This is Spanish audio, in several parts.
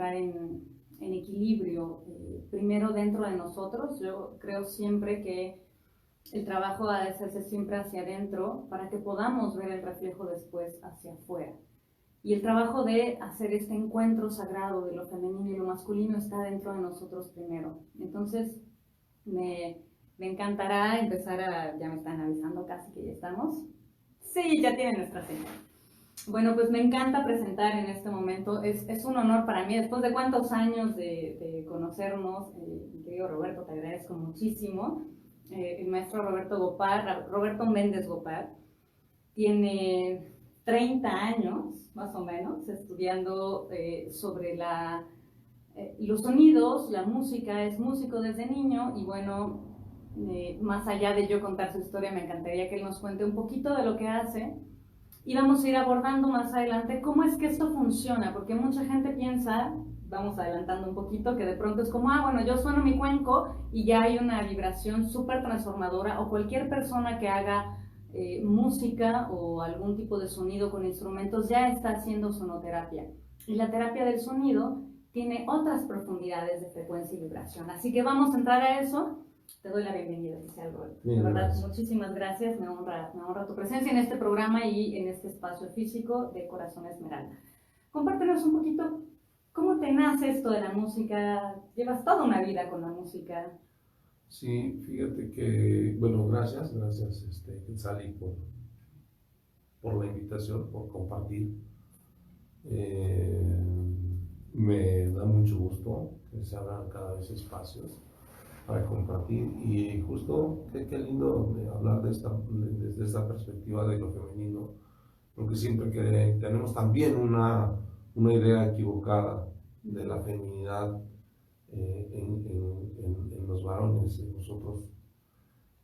entrar en equilibrio, primero dentro de nosotros. Yo creo siempre que el trabajo ha de hacerse siempre hacia adentro para que podamos ver el reflejo después hacia afuera. Y el trabajo de hacer este encuentro sagrado de lo femenino y lo masculino está dentro de nosotros primero. Entonces, me encantará empezar ya me están avisando casi que ya estamos. Sí, ya tienen nuestra señal. Bueno, pues me encanta presentar en este momento. Es un honor para mí, después de cuántos años de conocernos, mi querido Roberto, te agradezco muchísimo. El maestro Roberto Méndez Gopar, tiene 30 años, más o menos, estudiando sobre los sonidos, la música. Es músico desde niño y bueno, más allá de yo contar su historia, me encantaría que él nos cuente un poquito de lo que hace y vamos a ir abordando más adelante cómo es que esto funciona, porque mucha gente piensa, vamos adelantando un poquito, que de pronto es como, bueno, yo sueno mi cuenco y ya hay una vibración súper transformadora, o cualquier persona que haga música o algún tipo de sonido con instrumentos ya está haciendo sonoterapia. Y la terapia del sonido tiene otras profundidades de frecuencia y vibración. Así que vamos a entrar a eso. Te doy la bienvenida, oficial Roberto. De verdad, gracias. Muchísimas gracias. Me honra tu presencia en este programa y en este espacio físico de Corazón Esmeralda. Compártenos un poquito cómo te nace esto de la música. Llevas toda una vida con la música. Sí, fíjate que, bueno, gracias, Sally, por la invitación, por compartir. Me da mucho gusto que se abran cada vez espacios para compartir y justo qué lindo hablar desde esta perspectiva de lo femenino, porque siempre que tenemos también una idea equivocada de la feminidad en los varones, en nosotros,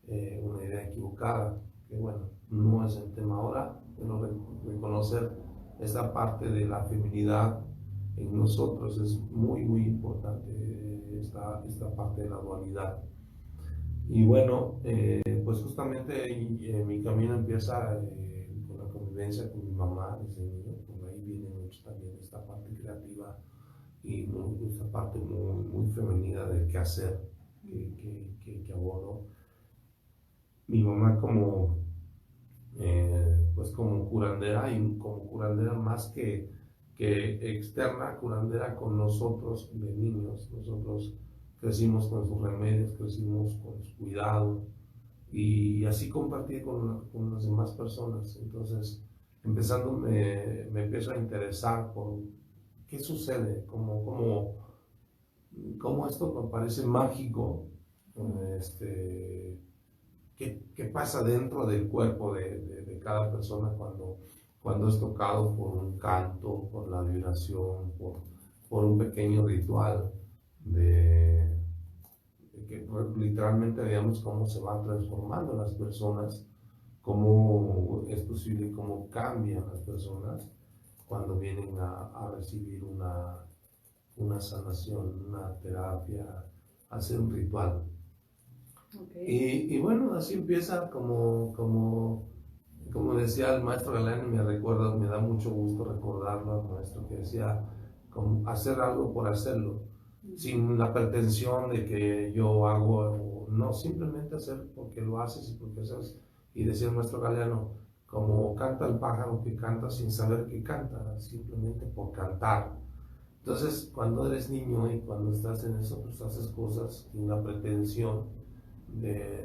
una idea equivocada, que bueno, no es el tema ahora, pero reconocer esta parte de la feminidad en nosotros es muy importante, esta parte de la dualidad. Y bueno, pues justamente mi camino empieza con la convivencia con mi mamá desde niño, por ahí viene mucho también esta parte creativa y esta parte muy femenina del quehacer que abordo. Mi mamá pues como curandera, y como curandera más que externa, curandera con nosotros de niños. Nosotros crecimos con sus remedios, crecimos con su cuidado y así compartir con las demás personas. Entonces, empezando me empiezo a interesar por qué sucede, cómo esto me parece mágico, qué pasa dentro del cuerpo de cada persona cuando es tocado por un canto, por la vibración, por un pequeño ritual que literalmente veamos cómo se van transformando las personas, cómo es posible, cómo cambian las personas cuando vienen a recibir una sanación, una terapia, hacer un ritual. Okay. Y bueno, así empieza como decía el maestro Galán, me da mucho gusto recordarlo al maestro, que decía, como hacer algo por hacerlo, sin la pretensión de que yo hago, no, simplemente hacer porque lo haces y porque haces. Y decía el maestro Galeano, como canta el pájaro que canta sin saber que canta, simplemente por cantar. Entonces, cuando eres niño y cuando estás en eso, pues haces cosas sin la pretensión de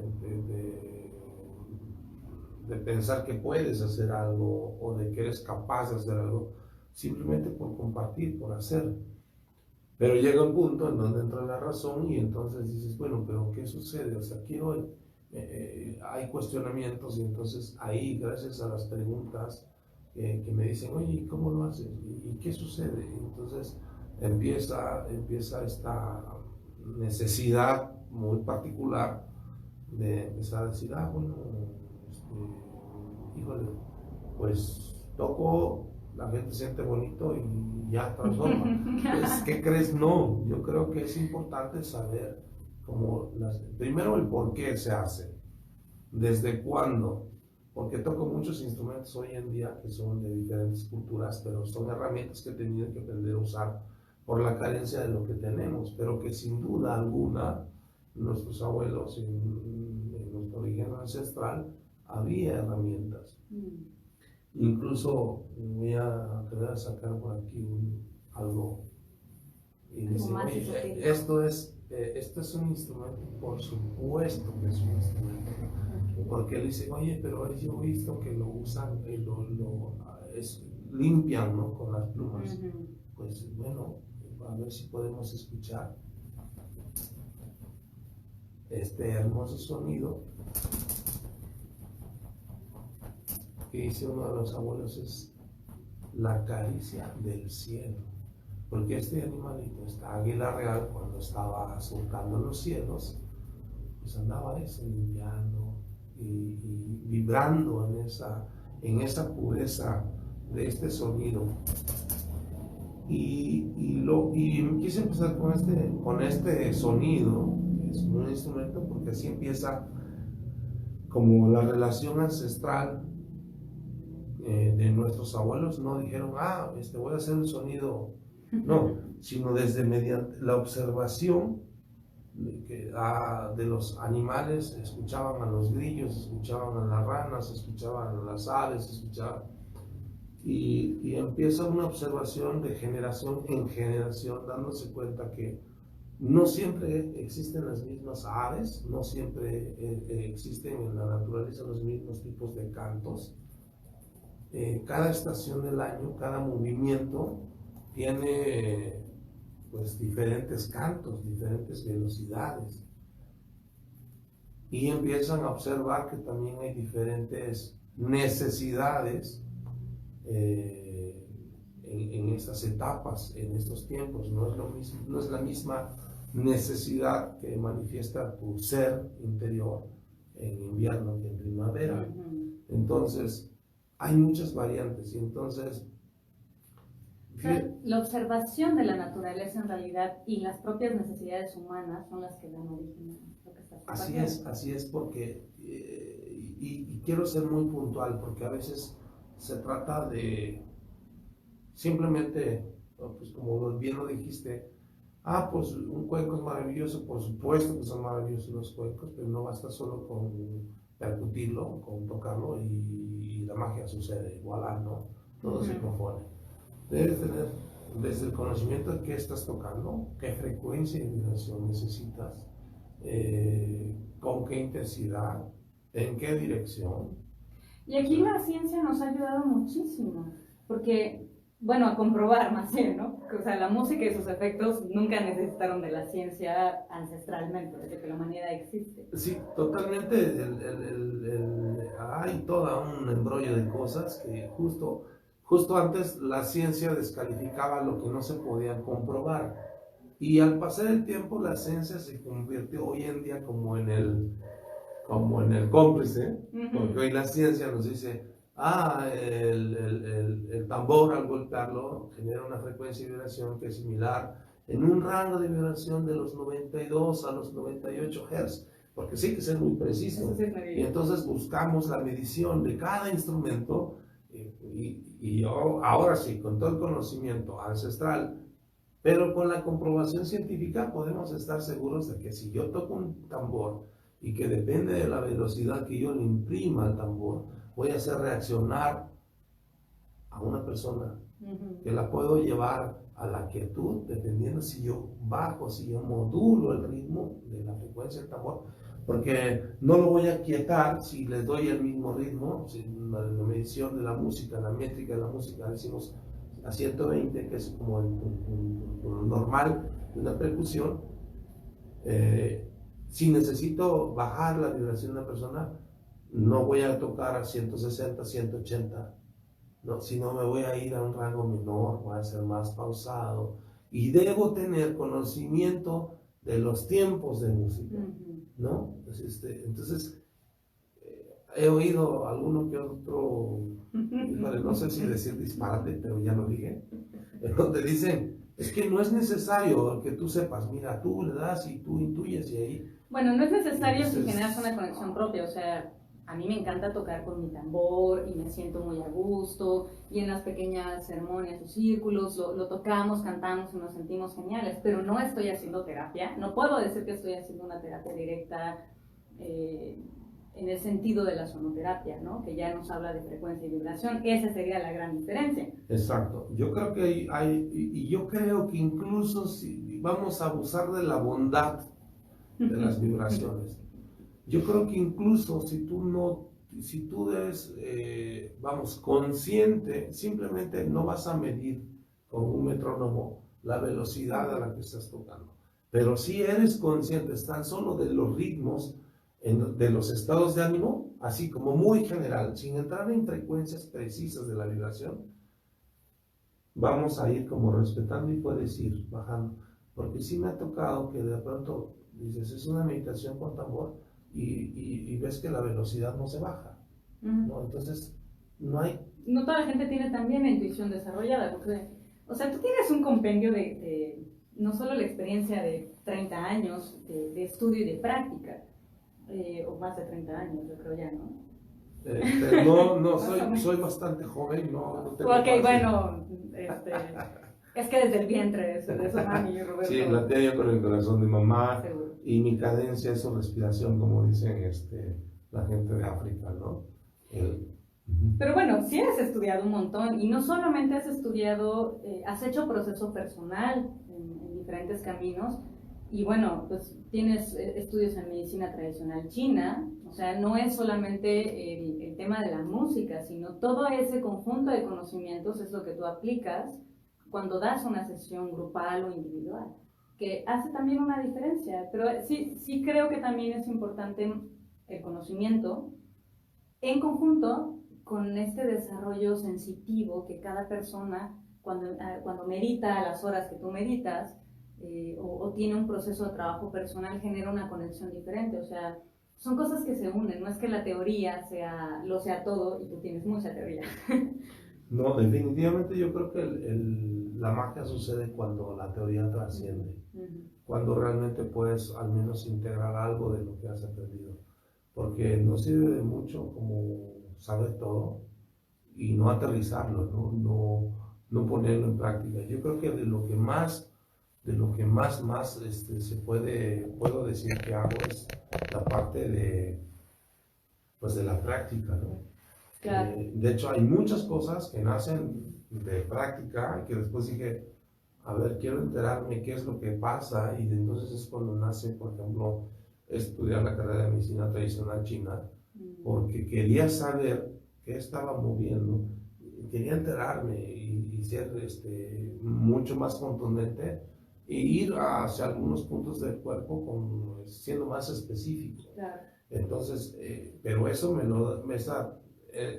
pensar que puedes hacer algo o de que eres capaz de hacer algo, simplemente por compartir, por hacer. Pero llega un punto en donde entra la razón y entonces dices, bueno, pero ¿qué sucede? O sea, hay cuestionamientos y entonces ahí, gracias a las preguntas que me dicen, oye, ¿cómo lo haces? ¿Y qué sucede? Y entonces empieza esta necesidad muy particular de empezar a decir, bueno, híjole, pues toco, la gente siente bonito y ya transforma. Pues, ¿qué crees? No, yo creo que es importante saber primero el por qué se hace, desde cuándo, porque toco muchos instrumentos hoy en día que son de diferentes culturas, pero son herramientas que he tenido que aprender a usar por la carencia de lo que tenemos, pero que sin duda alguna nuestros abuelos en nuestro origen ancestral había herramientas. Incluso voy a querer sacar por aquí algo y dice, oye, esto es un instrumento, por supuesto que es un instrumento, porque él dice, oye, pero yo he visto que lo usan, limpian, ¿no? Con las plumas. Pues bueno, a ver si podemos escuchar este hermoso sonido que dice uno de los abuelos, es la caricia del cielo, porque este animalito, esta águila real, cuando estaba surcando los cielos, pues andaba limpiando y vibrando en esa pureza de este sonido. Y quise empezar con este sonido, que es un instrumento, porque así empieza como la relación ancestral de nuestros abuelos. No dijeron, voy a hacer un sonido, no, sino desde mediante la observación de los animales, escuchaban a los grillos, escuchaban a las ranas, escuchaban a las aves, y empieza una observación de generación en generación, dándose cuenta que no siempre existen las mismas aves, no siempre existen en la naturaleza los mismos tipos de cantos. Cada estación del año, cada movimiento tiene pues diferentes cantos, diferentes velocidades, y empiezan a observar que también hay diferentes necesidades en estas etapas, en estos tiempos. No es la misma necesidad que manifiesta tu ser interior en invierno que en primavera. Entonces hay muchas variantes, y entonces la observación de la naturaleza en realidad y las propias necesidades humanas son las que dan origen a lo que está pasando. Así es, porque y quiero ser muy puntual, porque a veces se trata de simplemente, pues como bien lo dijiste, pues un cuenco es maravilloso, por supuesto que son maravillosos los cuencos, pero no basta solo con percutirlo, con tocarlo y la magia sucede, voilà, ¿no? Todo se compone. Debes tener desde el conocimiento de qué estás tocando, qué frecuencia de vibración necesitas, con qué intensidad, en qué dirección. Y aquí la ciencia nos ha ayudado muchísimo, porque, bueno, a comprobar más bien, ¿no? O sea, la música y sus efectos nunca necesitaron de la ciencia ancestralmente, desde que la humanidad existe. Sí, totalmente. Hay todo un embrollo de cosas que justo antes la ciencia descalificaba lo que no se podía comprobar. Y al pasar el tiempo, la ciencia se convirtió hoy en día como en el cómplice, porque hoy la ciencia nos dice, el tambor al golpearlo genera una frecuencia de vibración que es similar en un rango de vibración de los 92 a los 98 Hz, porque sí hay que ser muy preciso. Y entonces buscamos la medición de cada instrumento, y ahora sí, con todo el conocimiento ancestral, pero con la comprobación científica podemos estar seguros de que si yo toco un tambor y que depende de la velocidad que yo le imprima al tambor, voy a hacer reaccionar a una persona, que la puedo llevar a la quietud, dependiendo si yo bajo, si yo modulo el ritmo de la frecuencia del tambor, porque no lo voy a quietar si le doy el mismo ritmo. En la medición de la música, la métrica de la música, decimos a 120, que es como lo normal de una percusión. Si necesito bajar la vibración de una persona, no voy a tocar a 160, 180, no, sino me voy a ir a un rango menor, voy a ser más pausado, y debo tener conocimiento de los tiempos de música, ¿no? Entonces he oído alguno que otro, no sé si decir disparate, pero ya lo dije, donde dicen, es que no es necesario que tú sepas, mira, tú le das y tú intuyes y ahí. Bueno, no es necesario si generas una conexión propia, o sea, a mí me encanta tocar con mi tambor y me siento muy a gusto, y en las pequeñas ceremonias o círculos lo tocamos, cantamos y nos sentimos geniales, pero no estoy haciendo terapia, no puedo decir que estoy haciendo una terapia directa en el sentido de la sonoterapia, ¿no? Que ya nos habla de frecuencia y vibración. Esa sería la gran diferencia. Exacto. Yo creo que y yo creo que incluso si vamos a abusar de la bondad de las vibraciones, yo creo que incluso si tú eres, vamos, consciente, simplemente no vas a medir con un metrónomo la velocidad a la que estás tocando. Pero si eres consciente tan solo de los ritmos, de los estados de ánimo, así como muy general, sin entrar en frecuencias precisas de la vibración, vamos a ir como respetando y puedes ir bajando. Porque sí me ha tocado que de pronto dices, es una meditación con tambor y ves que la velocidad no se baja, ¿no? Entonces, no hay... No toda la gente tiene también la intuición desarrollada, porque, o sea, tú tienes un compendio de no solo la experiencia de 30 años de estudio y de práctica, o más de 30 años, yo creo ya, ¿no? no, soy bastante joven, no tengo Ok, bueno, es que desde el vientre de su mami, Roberto. Sí, latea yo con el corazón de mamá. Seguro. Y mi cadencia es su respiración, como dicen la gente de África, ¿no? Pero bueno, sí has estudiado un montón, y no solamente has estudiado, has hecho proceso personal en diferentes caminos, y bueno, pues tienes estudios en medicina tradicional china, o sea, no es solamente el tema de la música, sino todo ese conjunto de conocimientos es lo que tú aplicas cuando das una sesión grupal o individual, que hace también una diferencia. Pero sí creo que también es importante el conocimiento en conjunto con este desarrollo sensitivo que cada persona, cuando medita a las horas que tú meditas, o tiene un proceso de trabajo personal, genera una conexión diferente. O sea, son cosas que se unen, no es que la teoría lo sea todo y tú tienes mucha teoría. No, definitivamente yo creo que la magia sucede cuando la teoría trasciende, cuando realmente puedes al menos integrar algo de lo que has aprendido, porque no sirve de mucho como saber todo y no aterrizarlo, no ponerlo en práctica. Yo creo que de lo que más puedo decir que hago es la parte pues de la práctica, ¿no? Claro. De hecho, hay muchas cosas que nacen de práctica y que después dije, a ver, quiero enterarme qué es lo que pasa, y entonces es cuando nace, por ejemplo, estudiar la carrera de medicina tradicional china, porque quería saber qué estaba moviendo, quería enterarme y ser mucho más contundente e ir hacia algunos puntos del cuerpo siendo más específico. Claro. Entonces, pero eso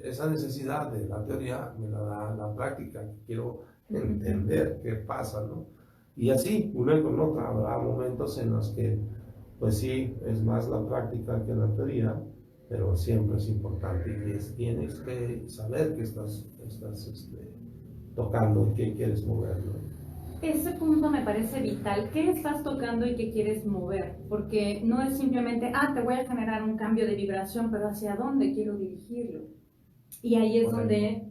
esa necesidad de la teoría me la da la práctica. Quiero entender qué pasa, ¿no? Y así, una con otra, habrá momentos en los que, pues sí, es más la práctica que la teoría, pero siempre es importante y tienes que saber que estás tocando, qué quieres mover, ¿no? Ese punto me parece vital. ¿Qué estás tocando y qué quieres mover? Porque no es simplemente, te voy a generar un cambio de vibración, pero ¿hacia dónde quiero dirigirlo? Y ahí es donde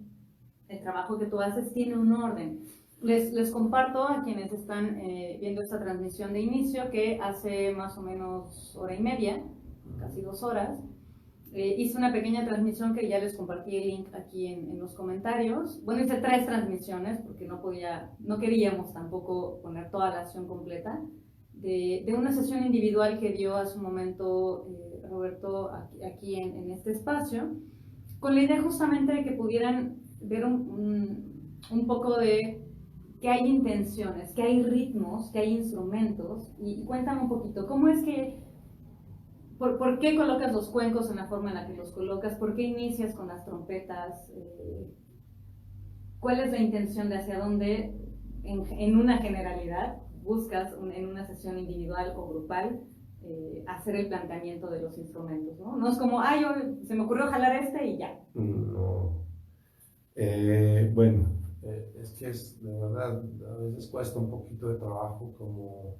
el trabajo que tú haces tiene un orden. Les comparto a quienes están viendo esta transmisión de inicio que hace más o menos hora y media, casi 2 horas, hice una pequeña transmisión que ya les compartí el link aquí en los comentarios. Bueno, hice 3 transmisiones porque no queríamos tampoco poner toda la acción completa, de una sesión individual que dio a su momento Roberto aquí en este espacio, con la idea justamente de que pudieran ver un poco de que hay intenciones, que hay ritmos, que hay instrumentos, y cuéntame un poquito, ¿cómo es que ¿Por qué colocas los cuencos en la forma en la que los colocas? ¿Por qué inicias con las trompetas? ¿Cuál es la intención de hacia dónde, en una generalidad, buscas en una sesión individual o grupal hacer el planteamiento de los instrumentos? No es como, se me ocurrió jalar y ya. No. Bueno, es que de verdad, a veces cuesta un poquito de trabajo como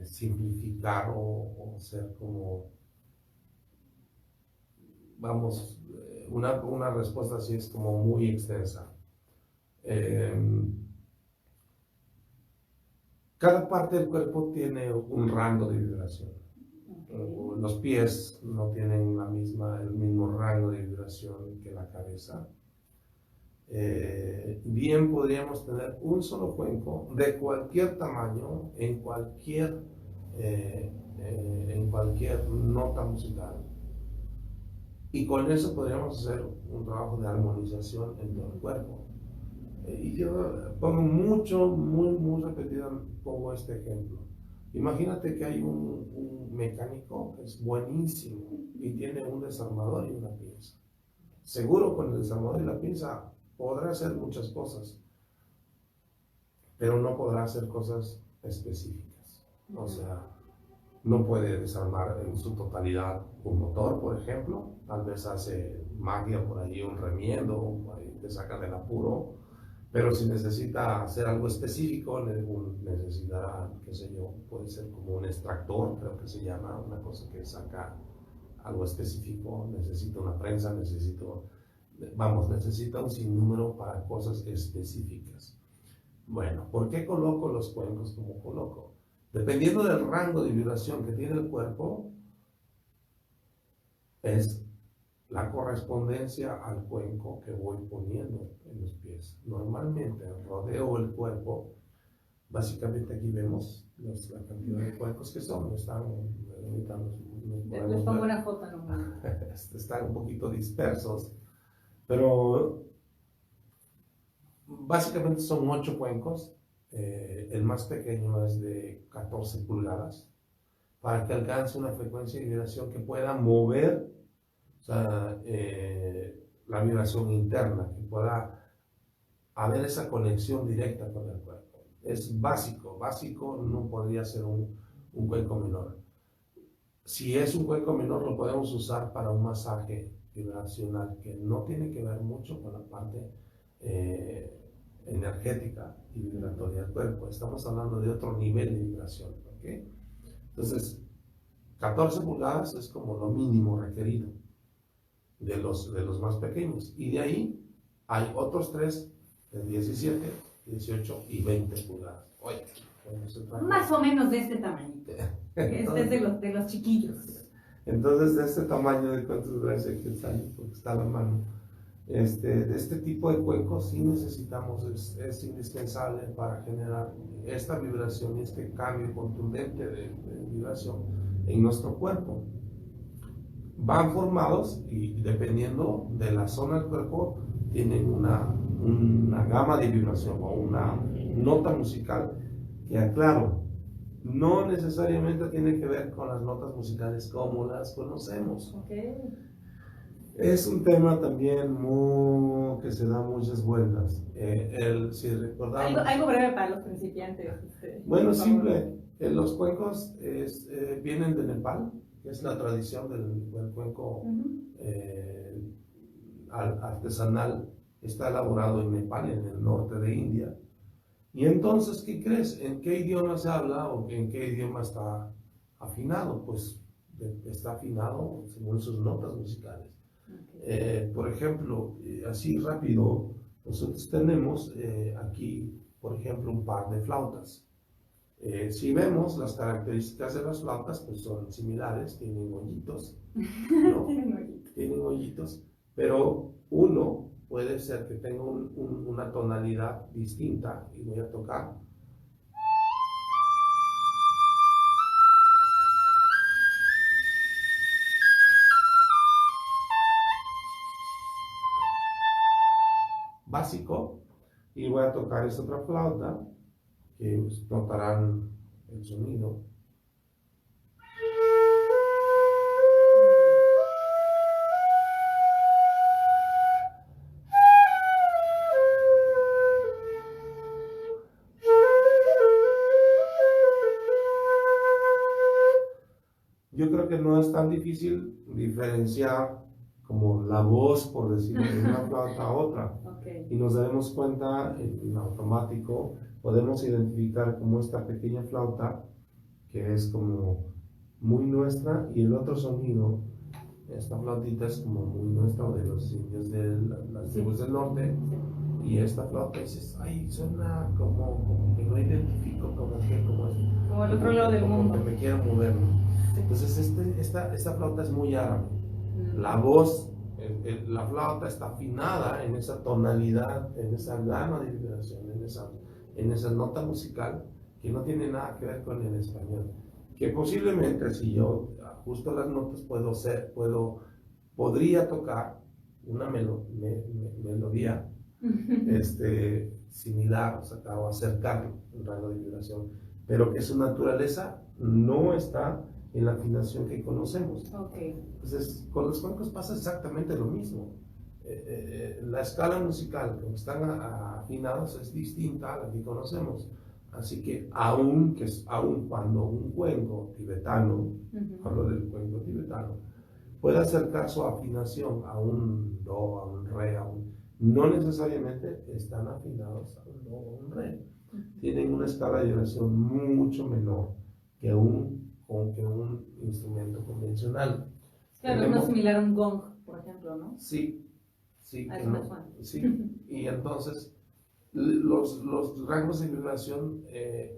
simplificar o ser como vamos, una respuesta así es como muy extensa. Cada parte del cuerpo tiene un rango de vibración. Los pies no tienen el mismo rango de vibración que la cabeza. Bien podríamos tener un solo cuenco de cualquier tamaño en cualquier nota musical, y con eso podríamos hacer un trabajo de armonización en todo el cuerpo. Y yo pongo muy repetido, pongo este ejemplo. Imagínate que hay un mecánico que es buenísimo y tiene un desarmador y una pinza. Seguro con el desarmador y la pinza podrá hacer muchas cosas, pero no podrá hacer cosas específicas. O sea, no puede desarmar en su totalidad un motor, por ejemplo. Tal vez hace magia por ahí, un remiendo, por ahí te saca del apuro. Pero si necesita hacer algo específico, necesitará, qué sé yo, puede ser como un extractor, creo que se llama, una cosa que saca algo específico. Necesita una prensa, necesita un sinnúmero para cosas específicas. Bueno, ¿por qué coloco los cuencos como coloco? Dependiendo del rango de vibración que tiene el cuerpo, es la correspondencia al cuenco que voy poniendo en los pies. Normalmente rodeo el cuerpo. Básicamente aquí vemos la cantidad de cuencos que son. Les pongo una foto nomás. Están un poquito dispersos, pero básicamente son 8 cuencos. El más pequeño es de 14 pulgadas, para que alcance una frecuencia de vibración que pueda mover, o sea, la vibración interna, que pueda haber esa conexión directa con el cuerpo. Es básico no podría ser un cuenco menor. Si es un cuenco menor, lo podemos usar para un masaje vibracional que no tiene que ver mucho con la parte energética y vibratoria del cuerpo. Estamos hablando de otro nivel de vibración, ¿ok? Entonces, 14 pulgadas es como lo mínimo requerido de los más pequeños, y de ahí hay otros 3 de 17, 18 y 20 pulgadas. Oye, más o menos de este tamaño. Este es de los chiquillos. Entonces, de este tamaño, ¿de cuántos grados que sale? Porque está a la mano. De este tipo de cuencos sí necesitamos, es indispensable para generar esta vibración y este cambio contundente de vibración en nuestro cuerpo. Van formados y dependiendo de la zona del cuerpo tienen una gama de vibración o una nota musical que, aclaro, no necesariamente tiene que ver con las notas musicales como las conocemos. Okay. Es un tema también que se da muchas vueltas. Si recordamos, algo breve para los principiantes. Bueno, simple. Los cuencos vienen de Nepal, que es la tradición del cuenco artesanal. Está elaborado en Nepal, en el norte de India. Y entonces, ¿qué crees? ¿En qué idioma se habla o en qué idioma está afinado? Pues está afinado según sus notas musicales. Por ejemplo, así rápido, nosotros tenemos aquí, por ejemplo, un par de flautas. Si vemos las características de las flautas, pues son similares, tienen hoyitos, ¿no? Tienen hoyitos, pero uno puede ser que tenga una tonalidad distinta, y voy a tocar. Básico, y voy a tocar esta otra flauta que notarán el sonido. Yo creo que no es tan difícil diferenciar como la voz, por decirlo, de una flauta a otra. Okay. Y nos daremos cuenta en automático, podemos identificar como esta pequeña flauta, que es como muy nuestra, y el otro sonido Esta flautita es como muy nuestra, de los indios de las tribus del norte. Y esta flauta dices, ay, suena como que no identifico, como el otro lado del mundo. Que me quiero mover, ¿no? Sí. Entonces esta flauta es muy árabe. La voz, la flauta está afinada en esa tonalidad, en esa gama de vibración, en esa nota musical que no tiene nada que ver con el español. Que posiblemente si yo ajusto las notas podría tocar una melodía similar, o acercarlo en rango de vibración, pero que su naturaleza no está en la afinación que conocemos. Okay. Entonces, con los cuencos pasa exactamente lo mismo. La escala musical con que están afinados es distinta a la que conocemos. Así que aun cuando un cuenco tibetano, hablo del cuenco tibetano, puede acercar su afinación a un do, a un re, no necesariamente están afinados a un do o un re. Tienen una escala de vibración mucho menor que un instrumento convencional. Claro, es más similar a un gong, por ejemplo, ¿no? Sí, sí. Sí. Y entonces los rangos de vibración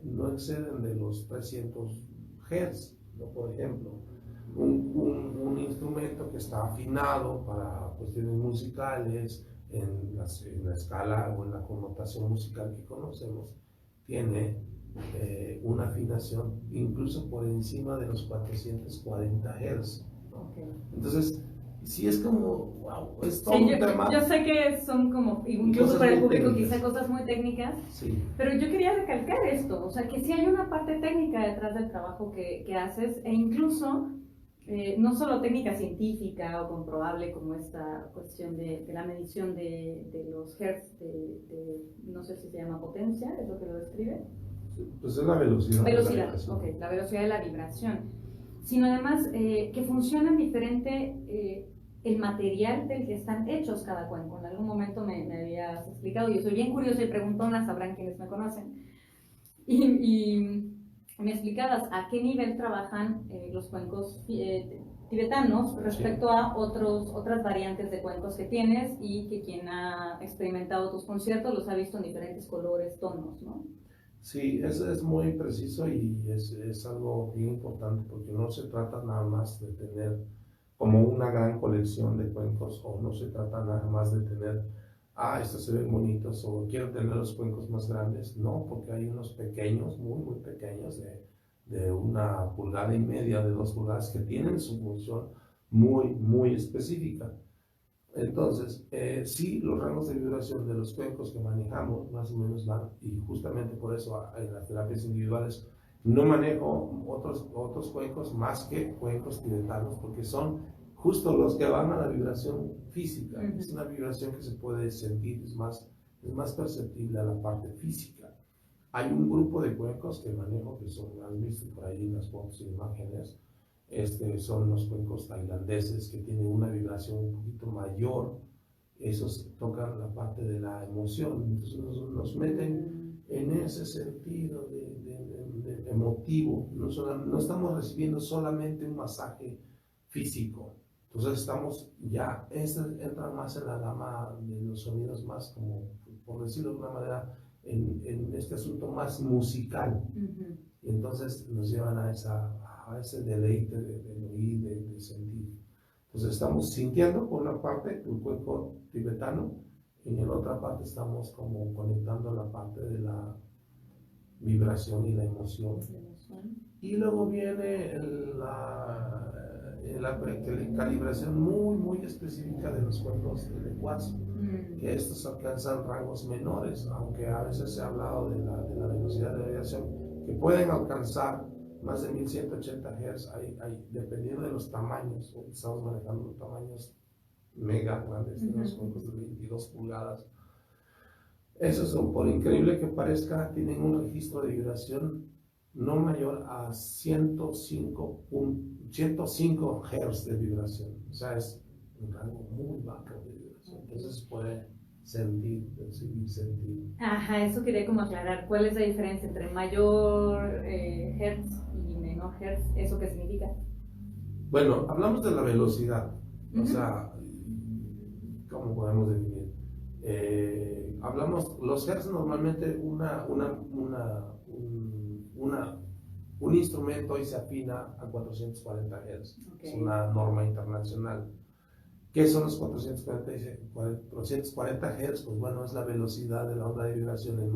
no exceden de los 300 Hz, ¿no? Por ejemplo, un instrumento que está afinado para cuestiones musicales en la escala o en la connotación musical que conocemos, tiene una afinación incluso por encima de los 440 Hz. Okay. Entonces, sí es como, wow, es todo un tema. Yo sé que son como, incluso para el público, quizá cosas muy técnicas, sí. Pero yo quería recalcar esto, o sea, que sí hay una parte técnica detrás del trabajo que haces, e incluso no solo técnica científica o comprobable como esta cuestión de la medición de los hertz, no sé si se llama potencia, es lo que lo describe. Pues es la velocidad. Velocidad, ok, la velocidad de la vibración. Sino además que funcionan diferente el material del que están hechos cada cuenco. En algún momento me habías explicado, yo soy bien curiosa y preguntona, sabrán quienes me conocen. Y me explicabas a qué nivel trabajan los cuencos tibetanos respecto a otras variantes de cuencos que tienes y que quien ha experimentado tus conciertos los ha visto en diferentes colores, tonos, ¿no? Sí, es muy preciso y es algo bien importante porque no se trata nada más de tener como una gran colección de cuencos, o no se trata nada más de tener, estos se ven bonitos, o quiero tener los cuencos más grandes. No, porque hay unos pequeños, muy pequeños, de 1,5 pulgadas, de 2 pulgadas, que tienen su función muy específica. Entonces, sí, los rangos de vibración de los cuencos que manejamos más o menos van, y justamente por eso en las terapias individuales no manejo otros cuencos más que cuencos tibetanos, porque son justo los que van a la vibración física. Es una vibración que se puede sentir, es más perceptible a la parte física. Hay un grupo de cuencos que manejo que son, han visto por ahí en las fotos e imágenes, son los cuencos tailandeses, que tienen una vibración un poquito mayor. Esos tocan la parte de la emoción, entonces nos meten en ese sentido de emotivo. No estamos recibiendo solamente un masaje físico, entonces entra más en la gama de los sonidos, más como, por decirlo de una manera, en este asunto más musical. Y entonces nos llevan a ese deleite de oír, de sentir. Entonces estamos sintiendo por una parte el cuenco tibetano, y en la otra parte estamos como conectando la parte de la vibración y la emoción. Y luego viene la calibración muy específica de los cuencos de cuarzo, que estos alcanzan rangos menores, aunque a veces se ha hablado de la velocidad de vibración, que pueden alcanzar más de 1180 Hz, dependiendo de los tamaños. Estamos manejando tamaños mega grandes, unos cuencos de 22 pulgadas. Esos son, por increíble que parezca, tienen un registro de vibración no mayor a 105 Hz de vibración. O sea, es un rango muy bajo de vibración. Entonces puede percibir, sentir. Ajá, eso quería como aclarar. ¿Cuál es la diferencia entre mayor Hertz y menor Hertz? ¿Eso qué significa? Bueno, hablamos de la velocidad, o Ujú. sea, ¿cómo podemos definir? Hablamos, los hertz normalmente un instrumento hoy se afina a 440 Hz, es Ok. una norma internacional. ¿Qué son los 440 Hz? Pues bueno, es la velocidad de la onda de vibración en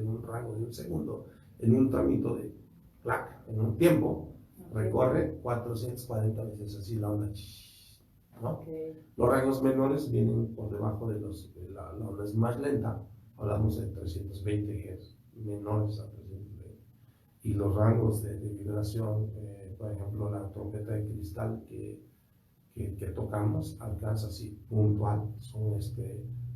un rango de un segundo, en un tramito de clac, en un tiempo, Ok. recorre 440 veces así la onda, ¿no? Ok. Los rangos menores vienen por debajo la onda es más lenta, hablamos de 320 Hz, menores a 320. Y los rangos de vibración, por ejemplo, la trompeta de cristal que tocamos alcanza así puntual, son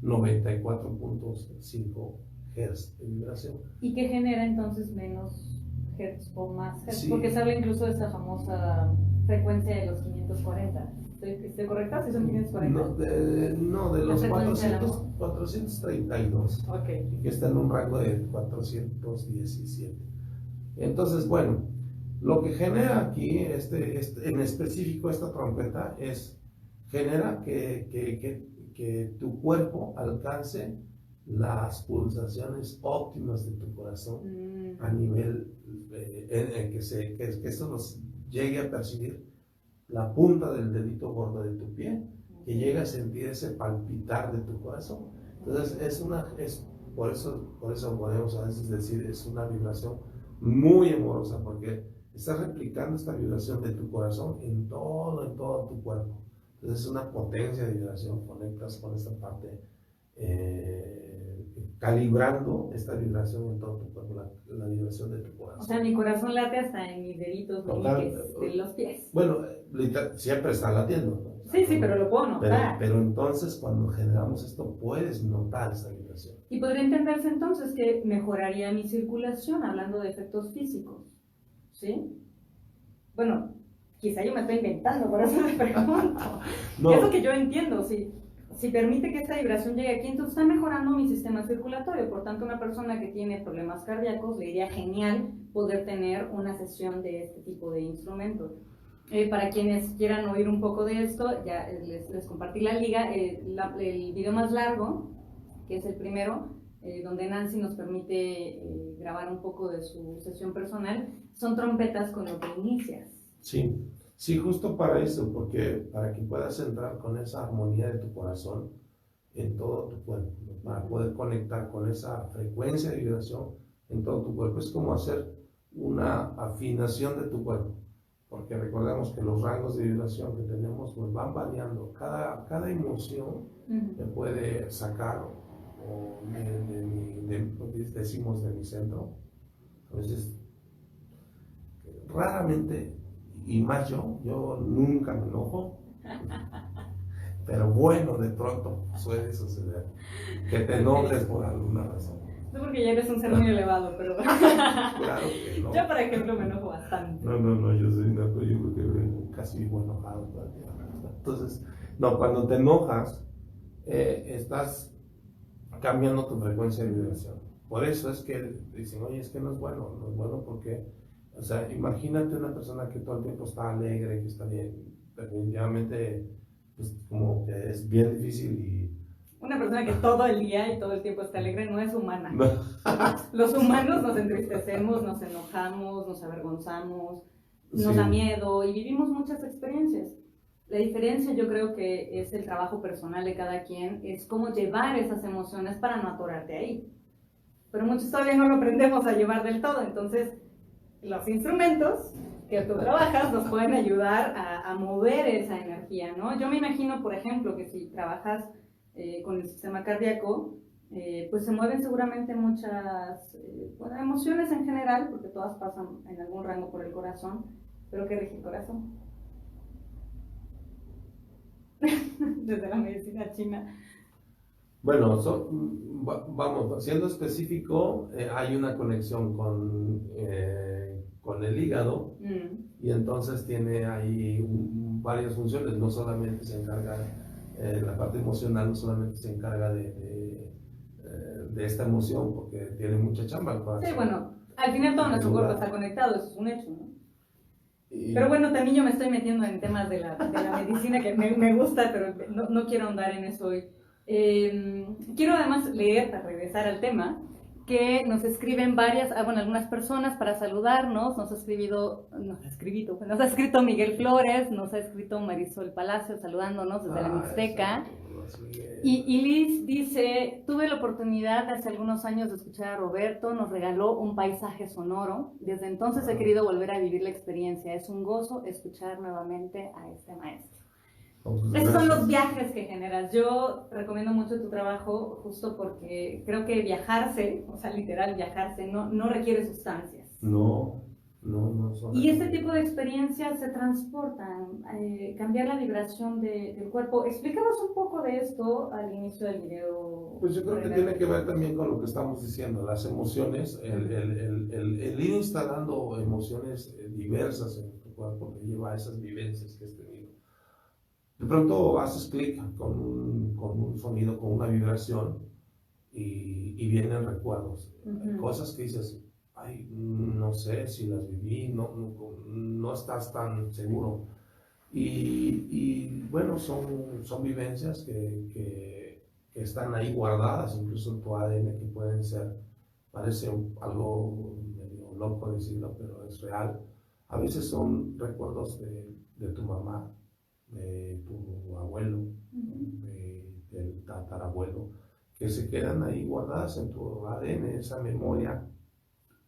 94.5 Hz de vibración. ¿Y qué genera entonces menos hertz o más hertz? Sí. Porque se habla incluso de esta famosa frecuencia de los 540. ¿Estoy correcta? ¿Sí son 540? No, de los frecuencia de la 432, Ok. que está en un rango de 417. Entonces, bueno, lo que genera aquí, en específico esta trompeta, genera que tu cuerpo alcance las pulsaciones óptimas de tu corazón a nivel que esto nos llegue a percibir la punta del dedito gordo de tu pie, que llegue a sentir ese palpitar de tu corazón. Entonces por eso podemos a veces decir, es una vibración muy amorosa, porque estás replicando esta vibración de tu corazón en todo tu cuerpo. Entonces es una potencia de vibración, conectas con esta parte, calibrando esta vibración en todo tu cuerpo, la vibración de tu corazón. O sea, mi corazón late hasta en mis deditos meñiques de los pies. Bueno, siempre está latiendo, ¿no? Sí, pero lo puedo notar. Pero entonces cuando generamos esto puedes notar esta vibración. Y podría entenderse entonces que mejoraría mi circulación, hablando de efectos físicos, ¿sí? Bueno, quizá yo me estoy inventando, por eso le pregunto. No. Es lo que yo entiendo, si permite que esta vibración llegue aquí, entonces está mejorando mi sistema circulatorio. Por tanto, una persona que tiene problemas cardíacos le iría genial poder tener una sesión de este tipo de instrumentos. Para quienes quieran oír un poco de esto, ya les compartí la liga, el video más largo, que es el primero, donde Nancy nos permite grabar un poco de su sesión personal, son trompetas con lo que inicias. Sí, justo para eso, porque para que puedas entrar con esa armonía de tu corazón en todo tu cuerpo, para poder conectar con esa frecuencia de vibración en todo tu cuerpo. Es como hacer una afinación de tu cuerpo, porque recordemos que los rangos de vibración que tenemos pues van variando. Cada emoción me puede sacar, decimos, de mi centro. A veces, raramente, y más yo nunca me enojo, pero bueno, de pronto suele suceder que te enojes por alguna razón. No, porque ya eres un ser muy elevado, pero Claro que no. yo, por ejemplo, me enojo bastante. No, yo creo que casi vivo enojado todo el día. Entonces, no, cuando te enojas, estás cambiando tu frecuencia de vibración. Por eso es que dicen, oye, es que no es bueno porque, o sea, imagínate una persona que todo el tiempo está alegre, que está bien, definitivamente, pues como que es bien difícil y... Una persona que todo el día y todo el tiempo está alegre no es humana. No. Los humanos nos entristecemos, nos enojamos, nos avergonzamos, nos da miedo y vivimos muchas experiencias. La diferencia yo creo que es el trabajo personal de cada quien, es cómo llevar esas emociones para no atorarte ahí. Pero muchos todavía no lo aprendemos a llevar del todo, entonces los instrumentos que tú trabajas nos pueden ayudar a mover esa energía, ¿no? Yo me imagino, por ejemplo, que si trabajas con el sistema cardíaco, pues se mueven seguramente muchas emociones en general, porque todas pasan en algún rango por el corazón, pero ¿qué rige el corazón? Desde la medicina china. Bueno, vamos, siendo específico, hay una conexión con el hígado y entonces tiene ahí varias funciones, no solamente se encarga, la parte emocional no solamente se encarga de esta emoción, porque tiene mucha chamba. Sí, bueno, al final todo nuestro cuerpo está conectado, eso es un hecho, ¿no? Pero bueno, también yo me estoy metiendo en temas de la medicina que me gusta, pero no quiero ahondar en eso hoy. Quiero además leer, para regresar al tema, que nos escriben algunas personas para saludarnos. Nos ha escrito Miguel Flores, nos ha escrito Marisol Palacio saludándonos desde la Mixteca. Y Liz dice: tuve la oportunidad hace algunos años de escuchar a Roberto, nos regaló un paisaje sonoro. Desde entonces he querido volver a vivir la experiencia. Es un gozo escuchar nuevamente a este maestro. Esos son los viajes que generas. Yo recomiendo mucho tu trabajo justo porque creo que viajarse, o sea, literal viajarse, no requiere sustancias. No. Y este tipo de experiencias se transportan, cambiar la vibración del cuerpo. Explícanos un poco de esto al inicio del video. Pues yo creo que tiene que ver también con lo que estamos diciendo, las emociones, el ir instalando emociones diversas en tu cuerpo te lleva a esas vivencias que has tenido. De pronto haces clic con un sonido, con una vibración y vienen recuerdos, cosas que dices, ay, no sé si las viví, no estás tan seguro. Y bueno, son vivencias que están ahí guardadas, incluso en tu ADN, que pueden ser, parece algo medio loco decirlo, pero es real. A veces son recuerdos de tu mamá, de tu abuelo, del tatarabuelo, que se quedan ahí guardadas en tu ADN, esa memoria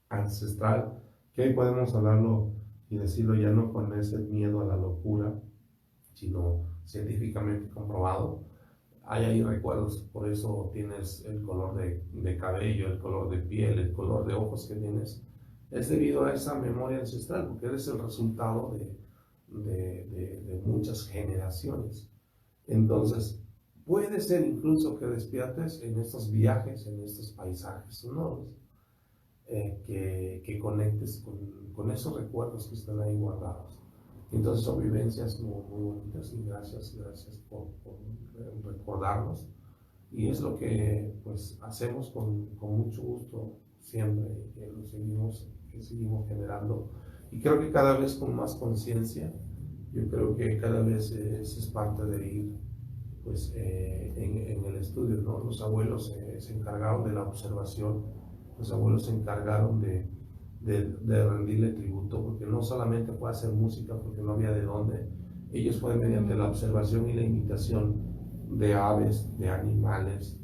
ancestral, que hoy podemos hablarlo y decirlo ya no con ese miedo a la locura, sino científicamente comprobado. Hay ahí recuerdos, por eso tienes el color de cabello, el color de piel, el color de ojos que tienes. Es debido a esa memoria ancestral, porque eres el resultado de muchas generaciones. Entonces, puede ser incluso que despiertes en estos viajes, en estos paisajes sonoros, que conectes con esos recuerdos que están ahí guardados. Entonces son vivencias muy bonitas y gracias por recordarnos. Y es lo que pues hacemos con mucho gusto siempre, que seguimos generando. Y creo que cada vez con más conciencia. Yo creo que cada vez es parte de ir pues, en el estudio, ¿no? Los abuelos se encargaron de la observación, los abuelos se encargaron de rendirle tributo, porque no solamente fue hacer música porque no había de dónde, ellos fue mediante la observación y la imitación de aves, de animales.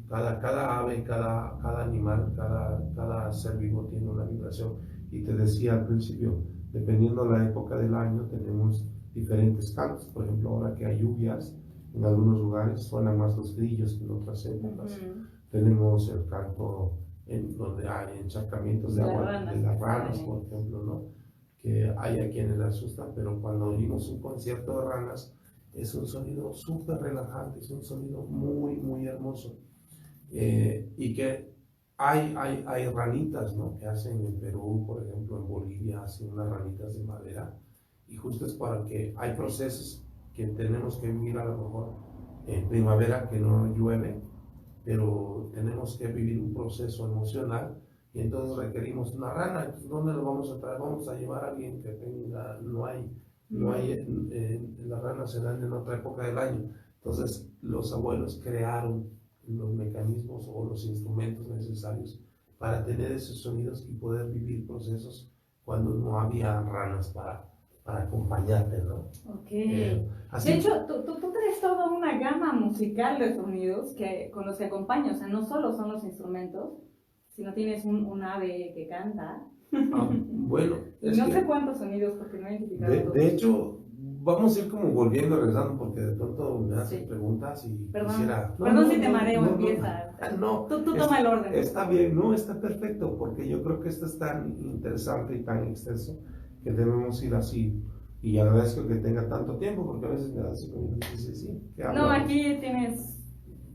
Cada ave, cada animal, cada ser vivo tiene una vibración. Y te decía al principio, dependiendo de la época del año, tenemos diferentes cantos. Por ejemplo, ahora que hay lluvias, en algunos lugares suenan más los grillos que en otras épocas. Tenemos el canto donde hay encharcamientos de agua, de las ranas, por ejemplo, ¿no? Que hay a quienes les asusta, pero cuando oímos un concierto de ranas, es un sonido súper relajante, es un sonido muy hermoso. Y que hay ranitas, ¿no? Que hacen en Perú, por ejemplo, en Bolivia, hacen unas ranitas de madera, y justo es para que hay procesos que tenemos que vivir a lo mejor en primavera, que no llueve, pero tenemos que vivir un proceso emocional, y entonces requerimos una rana. Entonces, ¿dónde lo vamos a traer? Vamos a llevar a alguien que tenga, no hay las ranas se dan en otra época del año. Entonces los abuelos crearon los mecanismos o los instrumentos necesarios para tener esos sonidos y poder vivir procesos cuando no había ranas para acompañarte, ¿no? Ok. De hecho, tú tienes toda una gama musical de sonidos con los que acompañas. O sea, no solo son los instrumentos, sino tienes un ave que canta. Bueno. Y no sé cuántos sonidos, porque no he identificado todos. De hecho, vamos a ir como volviendo, regresando, porque de pronto me hacen preguntas y quisiera... Perdón si te mareo, empieza. Tú toma el orden. Está bien, no, está perfecto, porque yo creo que esto es tan interesante y tan extenso que debemos ir así. Y agradezco que tenga tanto tiempo, porque a veces me da 5 minutos y dices, sí, ¿qué hablamos? No, aquí tienes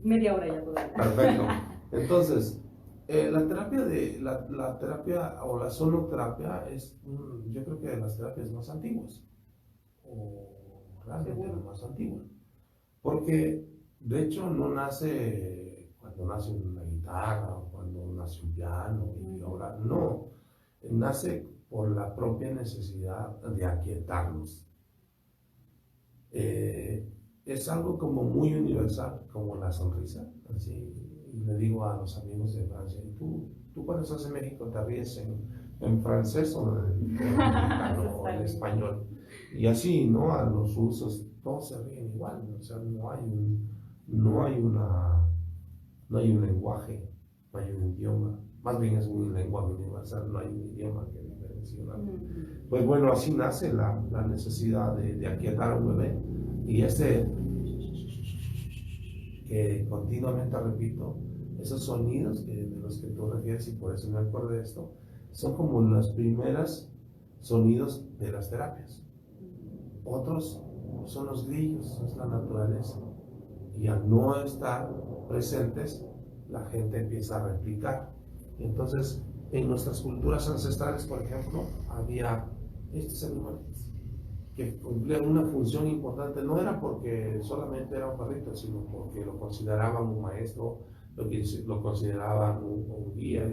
media hora ya todavía. Perfecto. Entonces, la terapia o la sonoterapia es, yo creo que de las terapias más antiguas, o realmente la más antigua, porque de hecho no nace cuando nace una guitarra o cuando nace un piano y ahora no, nace por la propia necesidad de aquietarnos. Es algo como muy universal, como la sonrisa. Así, y le digo a los amigos de Francia, ¿tú cuando estás en México te ríes en francés o en mexicano o en español? Y así, ¿no? A los rusos todos se ríen igual, o sea, no hay un lenguaje, no hay un idioma, más bien es un lenguaje universal, no hay un idioma que diferencie. Pues bueno, así nace la necesidad de aquietar a un bebé. Y que continuamente repito, esos sonidos de los que tú refieres, y por eso me acuerdo de esto, son como los primeros sonidos de las terapias. Otros son los grillos, es la naturaleza. Y al no estar presentes, la gente empieza a replicar. Entonces, en nuestras culturas ancestrales, por ejemplo, había estos animales que cumplían una función importante. No era porque solamente era un perrito, sino porque lo consideraban un maestro, lo consideraban un guía.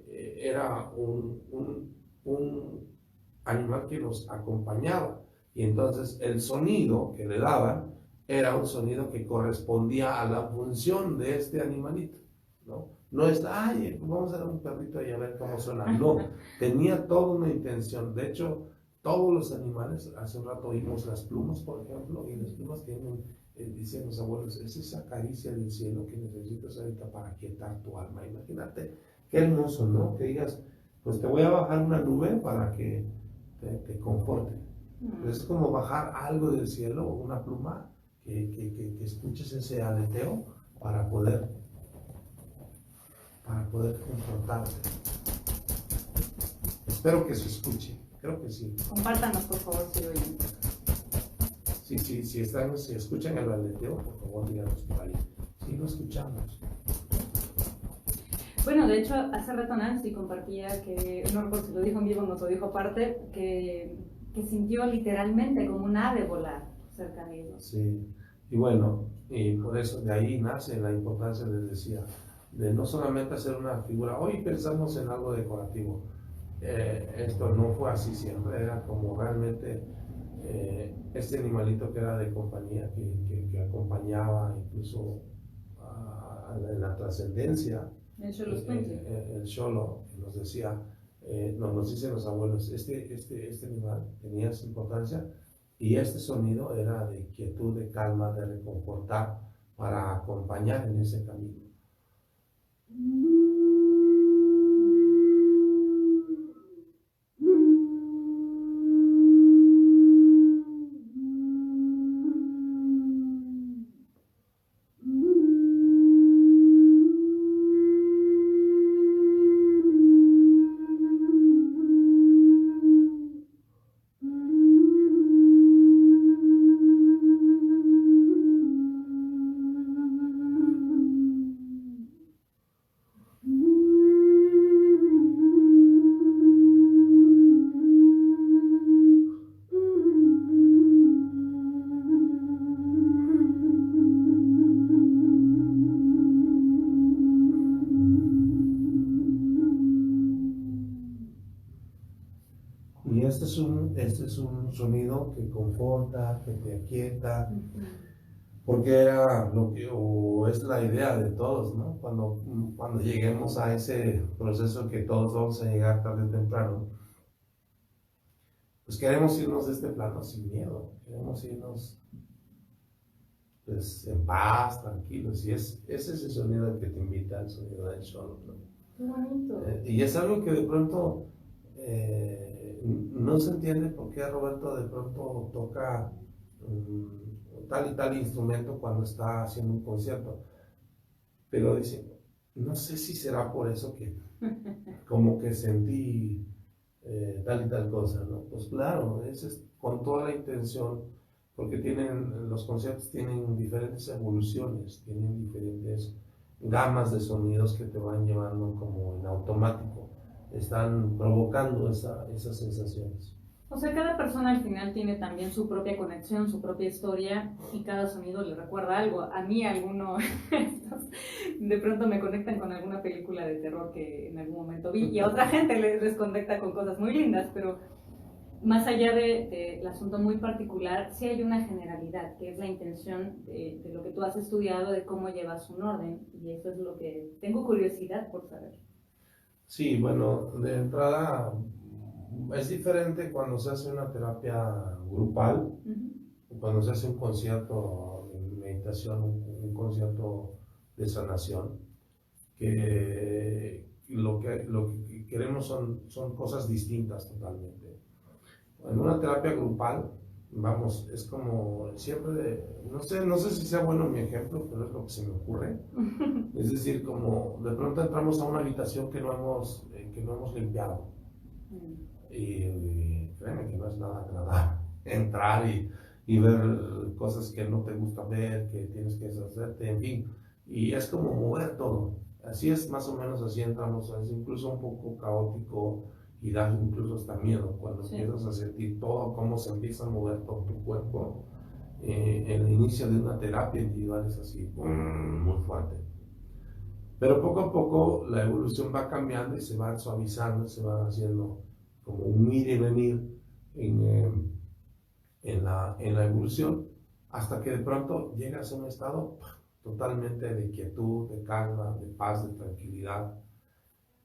Era un animal que nos acompañaba. Y entonces el sonido que le daban era un sonido que correspondía a la función de este animalito, ¿no? No está, ay, vamos a dar un perrito y a ver cómo suena. No, tenía toda una intención. De hecho, todos los animales, hace un rato oímos las plumas, por ejemplo, y las plumas tienen, dicen los abuelos, es esa caricia del cielo que necesitas ahorita para quietar tu alma. Imagínate, qué hermoso, ¿no? Que digas, pues te voy a bajar una nube para que te conforte. Es como bajar algo del cielo, una pluma, que escuches ese aleteo para poder confortarte. Espero que se escuche, creo que sí. Compártanos, por favor, si lo oyen. Si escuchan el aleteo, por favor, díganos por ahí. Sí, lo escuchamos. Bueno, de hecho, hace rato Nancy compartía que, no recuerdo si lo dijo en vivo o nos lo dijo aparte, que sintió literalmente como un ave volar cerca de ellos. Sí, y bueno, y por eso de ahí nace la importancia, les decía, de no solamente hacer una figura. Hoy pensamos en algo decorativo. Esto no fue así siempre, era como realmente este animalito que era de compañía, que acompañaba incluso en la trascendencia. El Xolo Escuincle. El Xolo nos decía, nos dicen los abuelos, este animal tenía su importancia y este sonido era de quietud, de calma, de reconfortar, para acompañar en ese camino. Y este es un sonido que conforta, que te aquieta, porque era o es la idea de todos, ¿no? Cuando lleguemos a ese proceso que todos vamos a llegar tarde o temprano, pues queremos irnos de este plano sin miedo, queremos irnos pues en paz, tranquilos, y es ese sonido el que te invita, el sonido del Xolo, ¿no? Qué bonito. Y es algo que de pronto no se entiende por qué Roberto de pronto toca tal y tal instrumento cuando está haciendo un concierto, pero dice, no sé si será por eso que como que sentí tal y tal cosa, ¿no? Pues claro, es con toda la intención, porque los conciertos tienen diferentes evoluciones, tienen diferentes gamas de sonidos que te van llevando como en automático, están provocando esas sensaciones. O sea, cada persona al final tiene también su propia conexión, su propia historia y cada sonido le recuerda algo. A mí alguno de pronto me conectan con alguna película de terror que en algún momento vi y a otra gente les conecta con cosas muy lindas, pero más allá del asunto muy particular, sí hay una generalidad, que es la intención de lo que tú has estudiado, de cómo llevas un orden, y eso es lo que tengo curiosidad por saber. Sí, bueno, de entrada es diferente cuando se hace una terapia grupal, cuando se hace un concierto de meditación, un concierto de sanación, que lo que queremos son cosas distintas totalmente. En una terapia grupal, vamos, es como siempre, no sé si sea bueno mi ejemplo, pero es lo que se me ocurre. Es decir, como de pronto entramos a una habitación que no hemos limpiado. Y créeme que no es nada agradable entrar y ver cosas que no te gusta ver, que tienes que deshacerte, en fin. Y es como mover todo. Así es, más o menos así entramos. Es incluso un poco caótico y da incluso hasta miedo cuando empiezas a sentir todo, cómo se empieza a mover todo tu cuerpo. El inicio de una terapia individual es así, muy fuerte. Pero poco a poco la evolución va cambiando y se va suavizando, se va haciendo como un ir y venir en la evolución, hasta que de pronto llegas a un estado totalmente de quietud, de calma, de paz, de tranquilidad,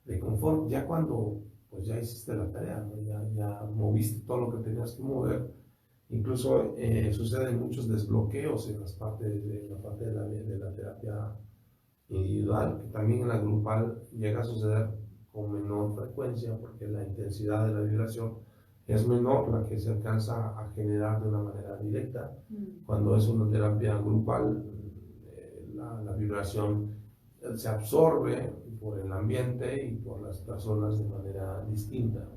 de confort. Ya cuando pues ya hiciste la tarea, ¿no? Ya moviste todo lo que tenías que mover. Incluso suceden muchos desbloqueos en la parte de la terapia individual, que también en la grupal llega a suceder con menor frecuencia, porque la intensidad de la vibración es menor la que se alcanza a generar de una manera directa. Cuando es una terapia grupal, la vibración se absorbe por el ambiente y por las personas de manera distinta.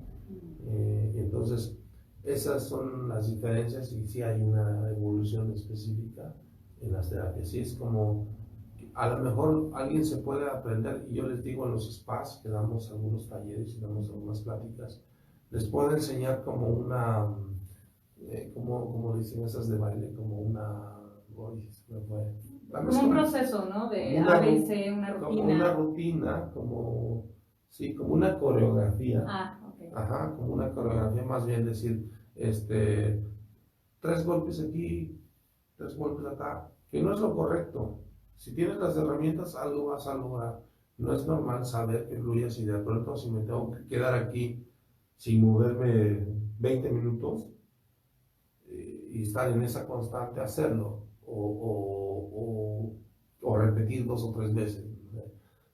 Entonces, esas son las diferencias y sí hay una evolución específica en las terapias. Sí, es como, a lo mejor alguien se puede aprender, y yo les digo en los spas, que damos algunos talleres y damos algunas pláticas, les puedo enseñar como una, como dicen esas de baile, como una, como un proceso, ¿no? De ABC, una rutina. Como una rutina, sí, como una coreografía. Okay. Ajá, como una coreografía, más bien decir, 3 golpes aquí, 3 golpes acá, que no es lo correcto. Si tienes las herramientas, algo vas a lograr. No es normal saber que fluyes y de pronto si me tengo que quedar aquí sin moverme 20 minutos y estar en esa constante, hacerlo o repetir 2 o 3 veces.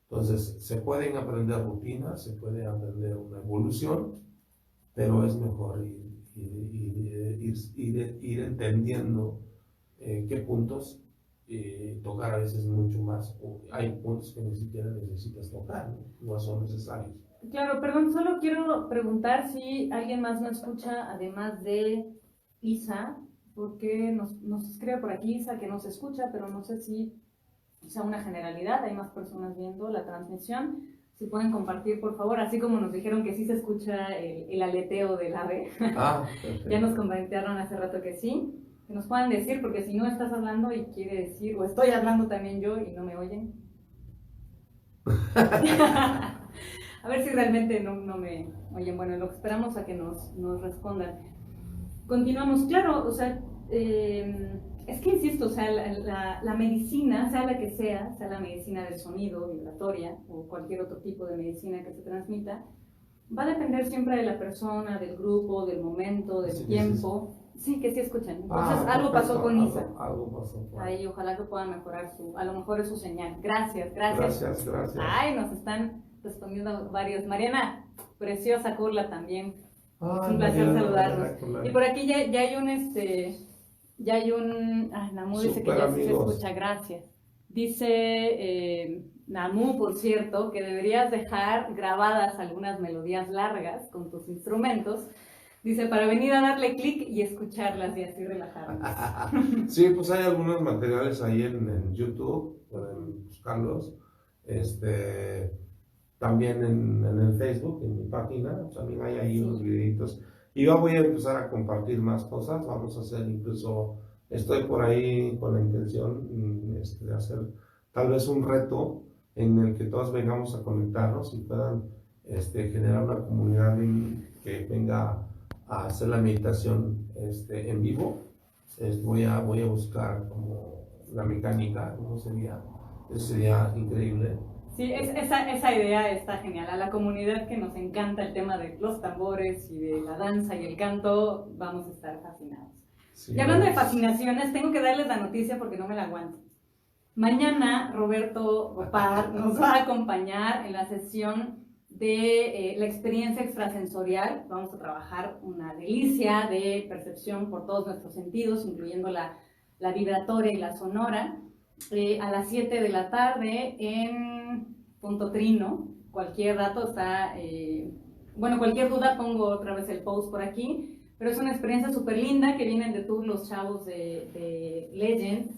Entonces, se pueden aprender rutinas, se puede aprender una evolución, pero es mejor ir entendiendo qué puntos tocar a veces mucho más, o hay puntos que ni siquiera necesitas tocar, no son necesarios. Claro, perdón, solo quiero preguntar si alguien más nos escucha, además de Isa, porque nos escribe por aquí Isa que nos escucha, pero no sé si sea una generalidad, hay más personas viendo la transmisión. Si pueden compartir, por favor, así como nos dijeron que sí se escucha el aleteo del ave. Ya nos comentaron hace rato que sí. Que nos puedan decir, porque si no estás hablando y quiere decir, o estoy hablando también yo y no me oyen. A ver si realmente no me oyen. Bueno, lo que esperamos a que nos respondan. Continuamos, claro, o sea, es que insisto, o sea, la medicina, sea la que sea la medicina del sonido, vibratoria, o cualquier otro tipo de medicina que se transmita, va a depender siempre de la persona, del grupo, del momento, del tiempo. Sí, que sí escuchan. Entonces, algo pasó con Isa. Algo pasó. Ahí, ojalá que pueda mejorar a lo mejor es su señal. Gracias. Gracias. Ay, nos están respondiendo varios. Mariana, preciosa Curla también. Es un placer saludarnos. Y por aquí ya hay un, Namu dice que ya sí se escucha, gracias. Dice Namu, por cierto, que deberías dejar grabadas algunas melodías largas con tus instrumentos. Dice, para venir a darle clic y escucharlas y así relajarnos. Sí, pues hay algunos materiales ahí en YouTube, pueden buscarlos. También en el Facebook, en mi página, también hay ahí unos videitos. Y yo voy a empezar a compartir más cosas, vamos a hacer incluso, estoy por ahí con la intención de hacer tal vez un reto en el que todos vengamos a conectarnos y puedan generar una comunidad que venga a hacer la meditación en vivo. Voy a buscar como la mecánica, ¿cómo sería? Eso sería increíble. Sí, esa idea está genial. A la comunidad que nos encanta el tema de los tambores y de la danza y el canto, vamos a estar fascinados. Sí, y hablando de fascinaciones, tengo que darles la noticia porque no me la aguanto. Mañana Roberto Gopar nos va a acompañar en la sesión de la experiencia extrasensorial. Vamos a trabajar una delicia de percepción por todos nuestros sentidos, incluyendo la vibratoria y la sonora, a las 7 de la tarde en Punto Trino. Cualquier dato está, cualquier duda pongo otra vez el post por aquí, pero es una experiencia súper linda que vienen de todos los chavos de Legend,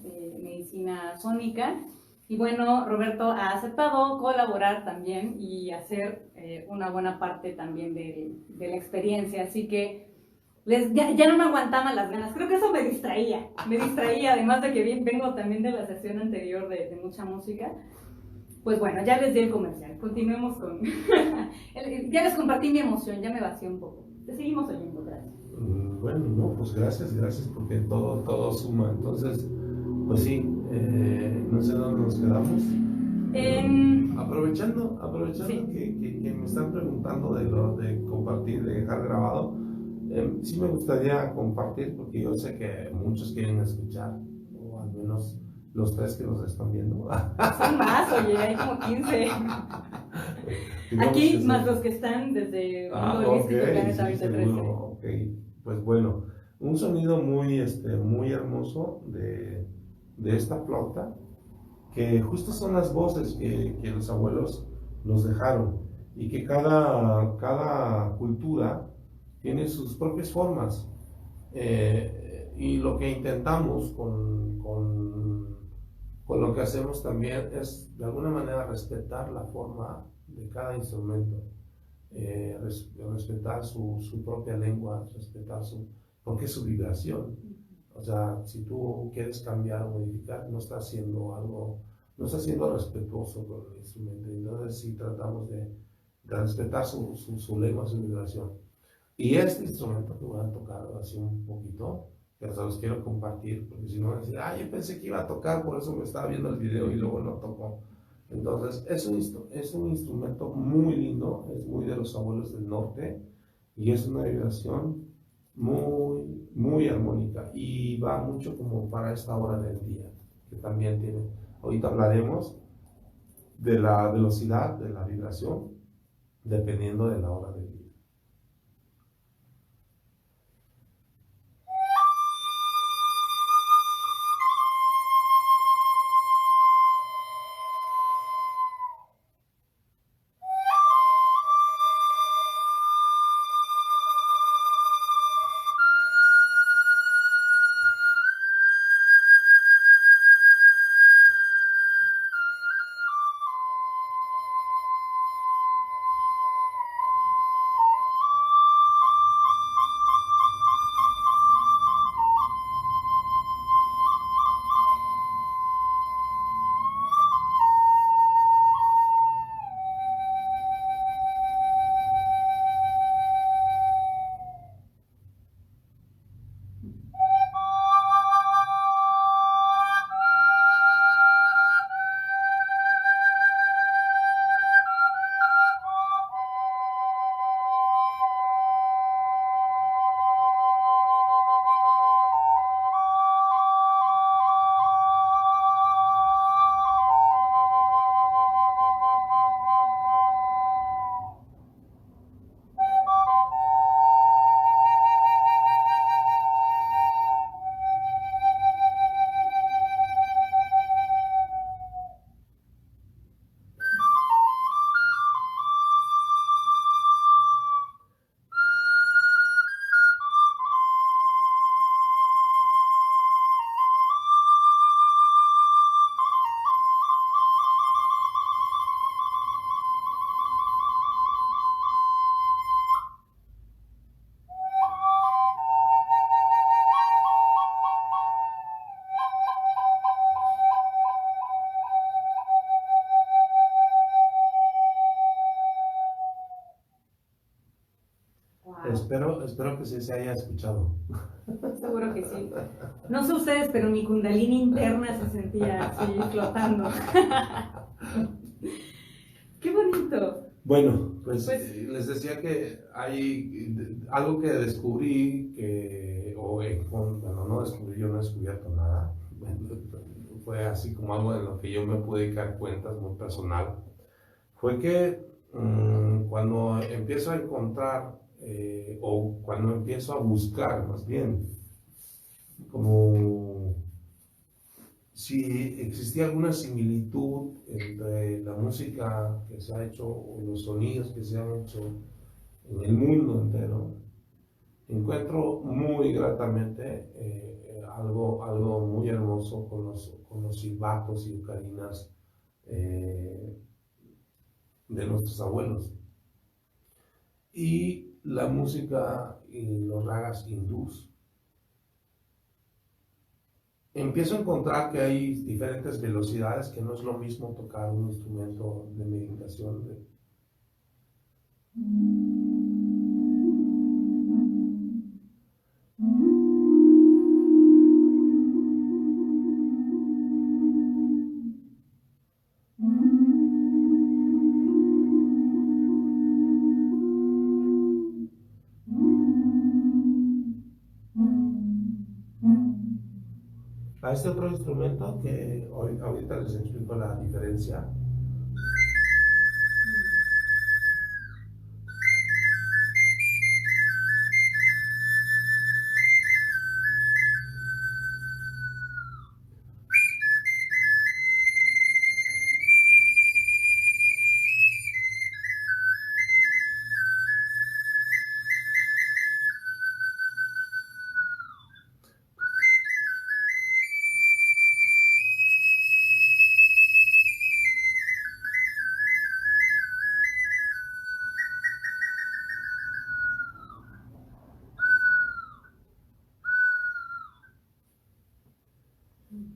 Medicina Sónica. Y bueno, Roberto ha aceptado colaborar también y hacer una buena parte también de la experiencia, así que ya no me aguantaban las ganas. Creo que eso me distraía, además de que vengo también de la sesión anterior de mucha música. Pues bueno, ya les di el comercial, continuemos con... ya les compartí mi emoción, ya me vacié un poco. Te seguimos oyendo, gracias. Bueno, no, pues gracias porque todo suma. Entonces, pues sí, no sé dónde nos quedamos. Aprovechando sí, que me están preguntando de compartir, de dejar grabado, sí me gustaría compartir porque yo sé que muchos quieren escuchar, o al menos los 3 que nos están viendo. Son más, oye, hay como 15. Aquí más los que están desde Mundo Holístico, Planeta 2013. Ok, pues bueno, un sonido muy hermoso de esta flauta, que justo son las voces que los abuelos nos dejaron, y que cada cultura tiene sus propias formas, y lo que intentamos con lo que hacemos también es de alguna manera respetar la forma de cada instrumento, respetar su propia lengua, porque es su vibración. O sea, si tú quieres cambiar o modificar, no estás siendo respetuoso con el instrumento. Entonces sí tratamos de respetar su lengua, su vibración. Y este instrumento que voy a tocar así un poquito, que se los quiero compartir, porque si no, decir, yo pensé que iba a tocar, por eso me estaba viendo el video y luego no tocó. Entonces, es un instrumento muy lindo, es muy de los abuelos del norte, y es una vibración muy, muy armónica, y va mucho como para esta hora del día, que también tiene. Ahorita hablaremos de la velocidad de la vibración, dependiendo de la hora del día. espero que sí se haya escuchado. Seguro que sí. No sé ustedes, pero mi kundalini interna se sentía así flotando. ¡Qué bonito! Bueno, pues les decía que hay algo que descubrí bueno, no descubrí, yo no he descubierto nada. Fue así como algo de lo que yo me pude dar cuenta, muy personal. Fue que cuando empiezo a encontrar, o cuando empiezo a buscar, más bien, como si existía alguna similitud entre la música que se ha hecho o los sonidos que se han hecho en el mundo entero, encuentro muy gratamente algo muy hermoso con los silbatos y ocarinas de nuestros abuelos. Y la música y los ragas hindús. Empiezo a encontrar que hay diferentes velocidades, que no es lo mismo tocar un instrumento de meditación. A este otro instrumento que ahorita les explico la diferencia.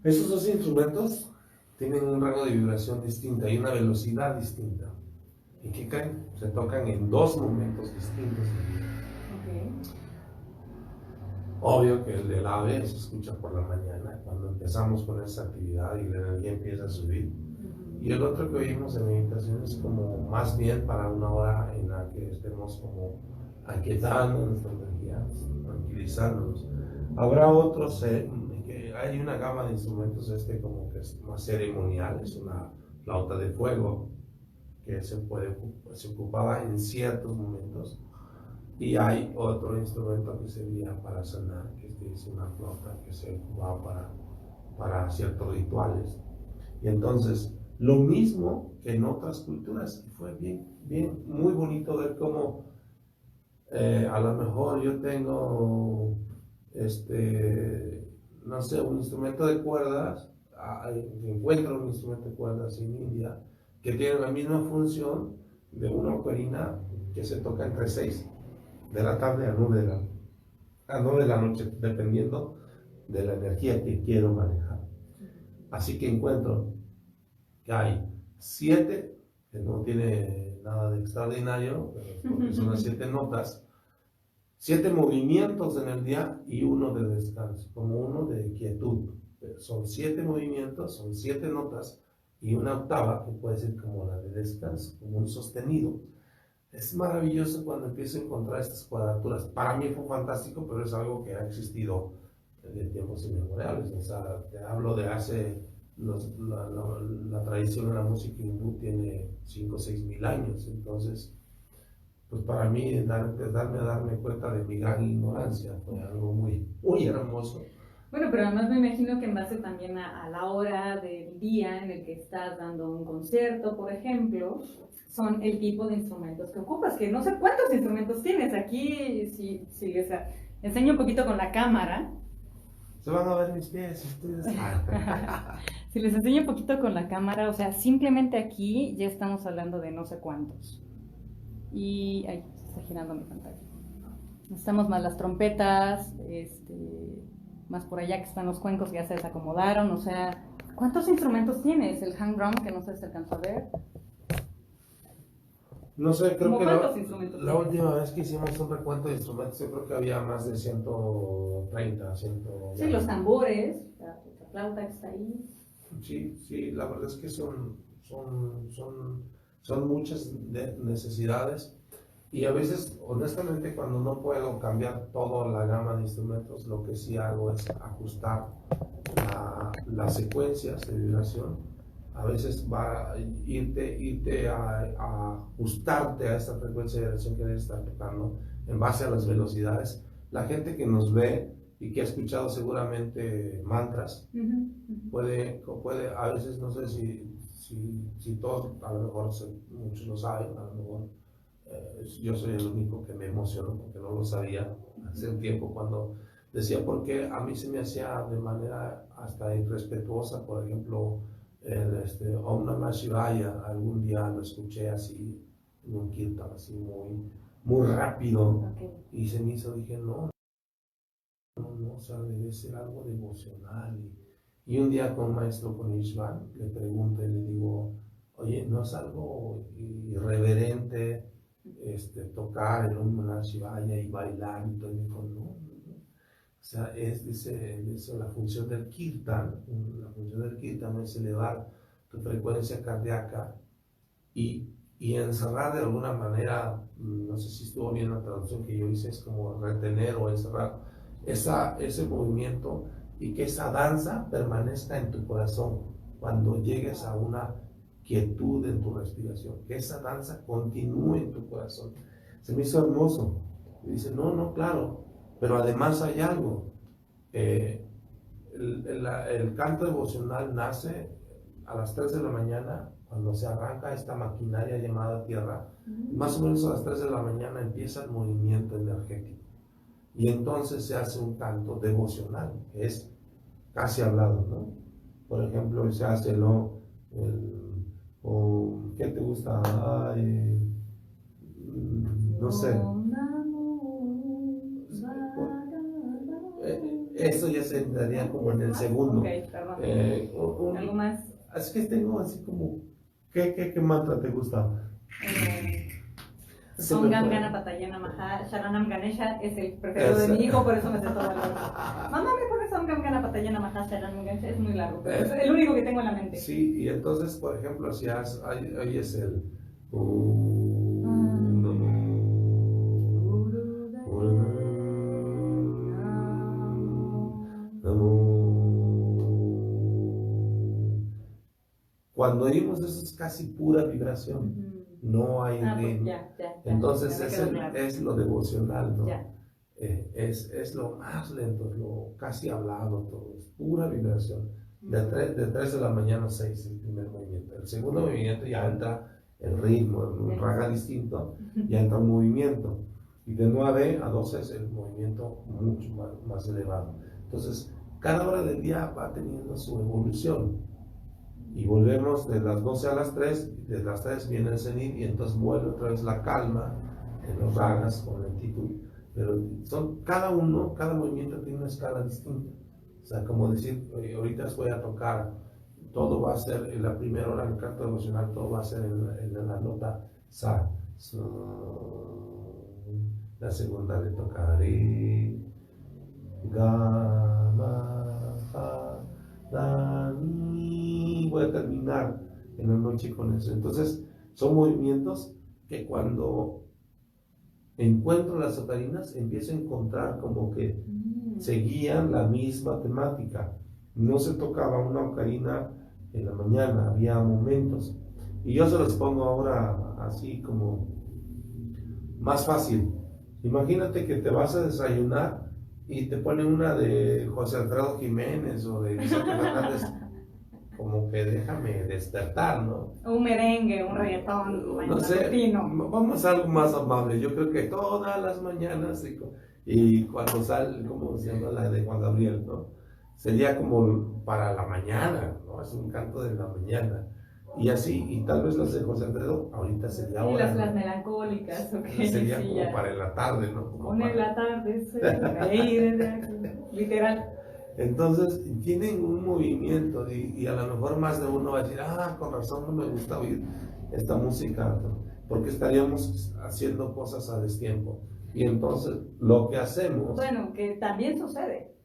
Esos dos instrumentos tienen un rango de vibración distinta y una velocidad distinta. ¿Y qué creen? Se tocan en dos momentos distintos. Okay. Obvio que el del ave se escucha por la mañana, cuando empezamos con esa actividad y la energía empieza a subir. Y el otro que oímos en meditación es como más bien para una hora en la que estemos como aquietando nuestra energía, tranquilizándonos. Habrá otros, que hay una gama de instrumentos como que es más ceremonial, es una flauta de fuego que se ocupaba en ciertos momentos. Y hay otro instrumento que servía para sanar, que es una flauta que se ocupaba para ciertos rituales. Y entonces, lo mismo que en otras culturas, fue muy bonito ver cómo a lo mejor yo tengo, no sé, un instrumento de cuerdas, encuentro un instrumento de cuerdas en India, que tiene la misma función de una ocarina que se toca entre 6 de la tarde a 9 de la noche, dependiendo de la energía que quiero manejar. Así que encuentro que hay 7, que no tiene nada de extraordinario, porque son las 7 notas, 7 movimientos en el día y uno de descanso, como uno de quietud. Son 7 movimientos, son 7 notas y una octava que puede ser como la de descanso, como un sostenido. Es maravilloso cuando empiezo a encontrar estas cuadraturas. Para mí fue fantástico, pero es algo que ha existido de tiempos inmemoriales. O sea, te hablo de hace, la tradición de la música hindú tiene 5 o 6 mil años. Entonces, pues para mí, darme cuenta de mi gran ignorancia fue algo muy, muy hermoso. Bueno, pero además me imagino que en base también a la hora del día en el que estás dando un concierto, por ejemplo, son el tipo de instrumentos que ocupas, que no sé cuántos instrumentos tienes. Aquí, si les enseño un poquito con la cámara. Se van a ver mis pies. Si les enseño un poquito con la cámara, o sea, simplemente aquí ya estamos hablando de no sé cuántos. Y, ay, se está girando mi pantalla. Estamos más las trompetas, más por allá que están los cuencos que ya se desacomodaron, o sea, ¿cuántos instrumentos tienes? El hand drum, que no sé si se alcanzó a ver. No sé, creo ¿Cómo que cuántos instrumentos la tienes? última vez que hicimos un recuento de instrumentos, yo creo que había más de 130, 100. Sí, los tambores, la flauta que está ahí. Sí, sí, la verdad es que son muchas necesidades y a veces, honestamente, cuando no puedo cambiar toda la gama de instrumentos, lo que sí hago es ajustar las secuencias de vibración. A veces va a irte a ajustarte a esta frecuencia de vibración que debe estar tocando en base a las velocidades. La gente que nos ve y que ha escuchado seguramente mantras, puede, a veces no sé si todos, a lo mejor muchos lo saben, a lo mejor yo soy el único que me emocionó porque no lo sabía hace un tiempo cuando decía, porque a mí se me hacía de manera hasta irrespetuosa, por ejemplo, Om Namah Shivaya, algún día lo escuché así en un kirtan, así muy rápido, y se me hizo, dije, no, o sea, debe ser algo devocional. Y un día con maestro, con Ishvan, le pregunto y le digo, oye, ¿no es algo irreverente tocar en un Namah Shivaya y bailar y todo? Y me dijo, no. O sea, dice, la función del kirtan, es elevar tu frecuencia cardíaca y encerrar de alguna manera, no sé si estuvo bien la traducción que yo hice, es como retener o encerrar ese movimiento y que esa danza permanezca en tu corazón cuando llegues a una quietud en tu respiración, que esa danza continúe en tu corazón. Se me hizo hermoso. Y dice, no, claro, pero además hay algo. El canto devocional nace a las 3 de la mañana, cuando se arranca esta maquinaria llamada tierra. Más o menos a las 3 de la mañana empieza el movimiento energético. Y entonces se hace un canto devocional, que es casi hablado, ¿no? Por ejemplo, se hace ¿qué te gusta? No sé. Eso ya se daría como en el segundo. Okay, perdón. ¿Algo más? Es que tengo así como, ¿qué mantra te gusta? Om Gam Ganapataye Namaha Sharanam Ganesha es el preferido de mi hijo, por eso me sé todo el nombre. Mamá, ¿me pones Om Gam Ganapataye Namaha Sharanam Ganesha? Es muy largo, pero es el único que tengo en la mente. Sí, y entonces, por ejemplo, si hoy es el cuando oímos eso es casi pura vibración, no hay ritmo. Entonces es lo devocional, ¿no? Es lo más lento, lo casi hablado, todo, es pura vibración. De 3 de la mañana a 6 el primer movimiento. El segundo movimiento ya entra el ritmo, un raga distinto, ya entra un movimiento. Y de 9 a 12 es el movimiento mucho más elevado. Entonces, cada hora del día va teniendo su evolución. Y volvemos de las 12 a las 3, de las 3 viene el cenit y entonces vuelve otra vez la calma en los ragas con lentitud. Pero cada movimiento tiene una escala distinta. O sea, como decir, ahorita os voy a tocar, todo va a ser, en la primera hora del canto devocional, todo va a ser en la nota Sa. La segunda le tocaré Ga, Ma, Fa, Da, Mi. Voy a terminar en la noche con eso. Entonces, son movimientos que cuando encuentro las ocarinas empiezo a encontrar como que seguían la misma temática. No se tocaba una ocarina en la mañana, había momentos. Y yo se los pongo ahora así como más fácil. Imagínate que te vas a desayunar y te ponen una de José Alfredo Jiménez o de Vicente Fernández. Como que déjame despertar, ¿no? Un merengue, un reggaetón, no sé, vamos a algo más amable. Yo creo que todas las mañanas y cuando sale, ¿cómo se llama la de Juan Gabriel, no? Sería como para la mañana, ¿no? Es un canto de la mañana. Y así, y tal vez las de José Alfredo, ahorita sería ahora. Y las melancólicas, ok. Sería como ya. Para en la tarde, ¿no? En la tarde, literal. Entonces tienen un movimiento y a lo mejor más de uno va a decir, con razón no me gusta oír esta música. porque estaríamos haciendo cosas a destiempo. Y entonces lo que hacemos... Bueno, que también sucede.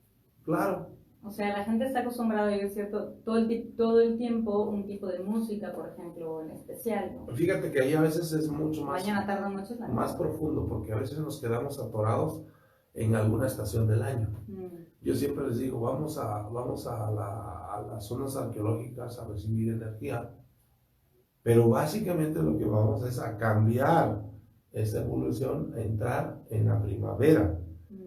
Claro. O sea, la gente está acostumbrada a oír todo el tiempo un tipo de música, por ejemplo, en especial, ¿no? Fíjate que ahí a veces es mucho más, Mañana tarda mucho más profundo, porque a veces nos quedamos atorados en alguna estación del año. Yo siempre les digo, vamos a las zonas arqueológicas a recibir energía, pero básicamente lo que vamos es a cambiar esa evolución, a entrar en la primavera.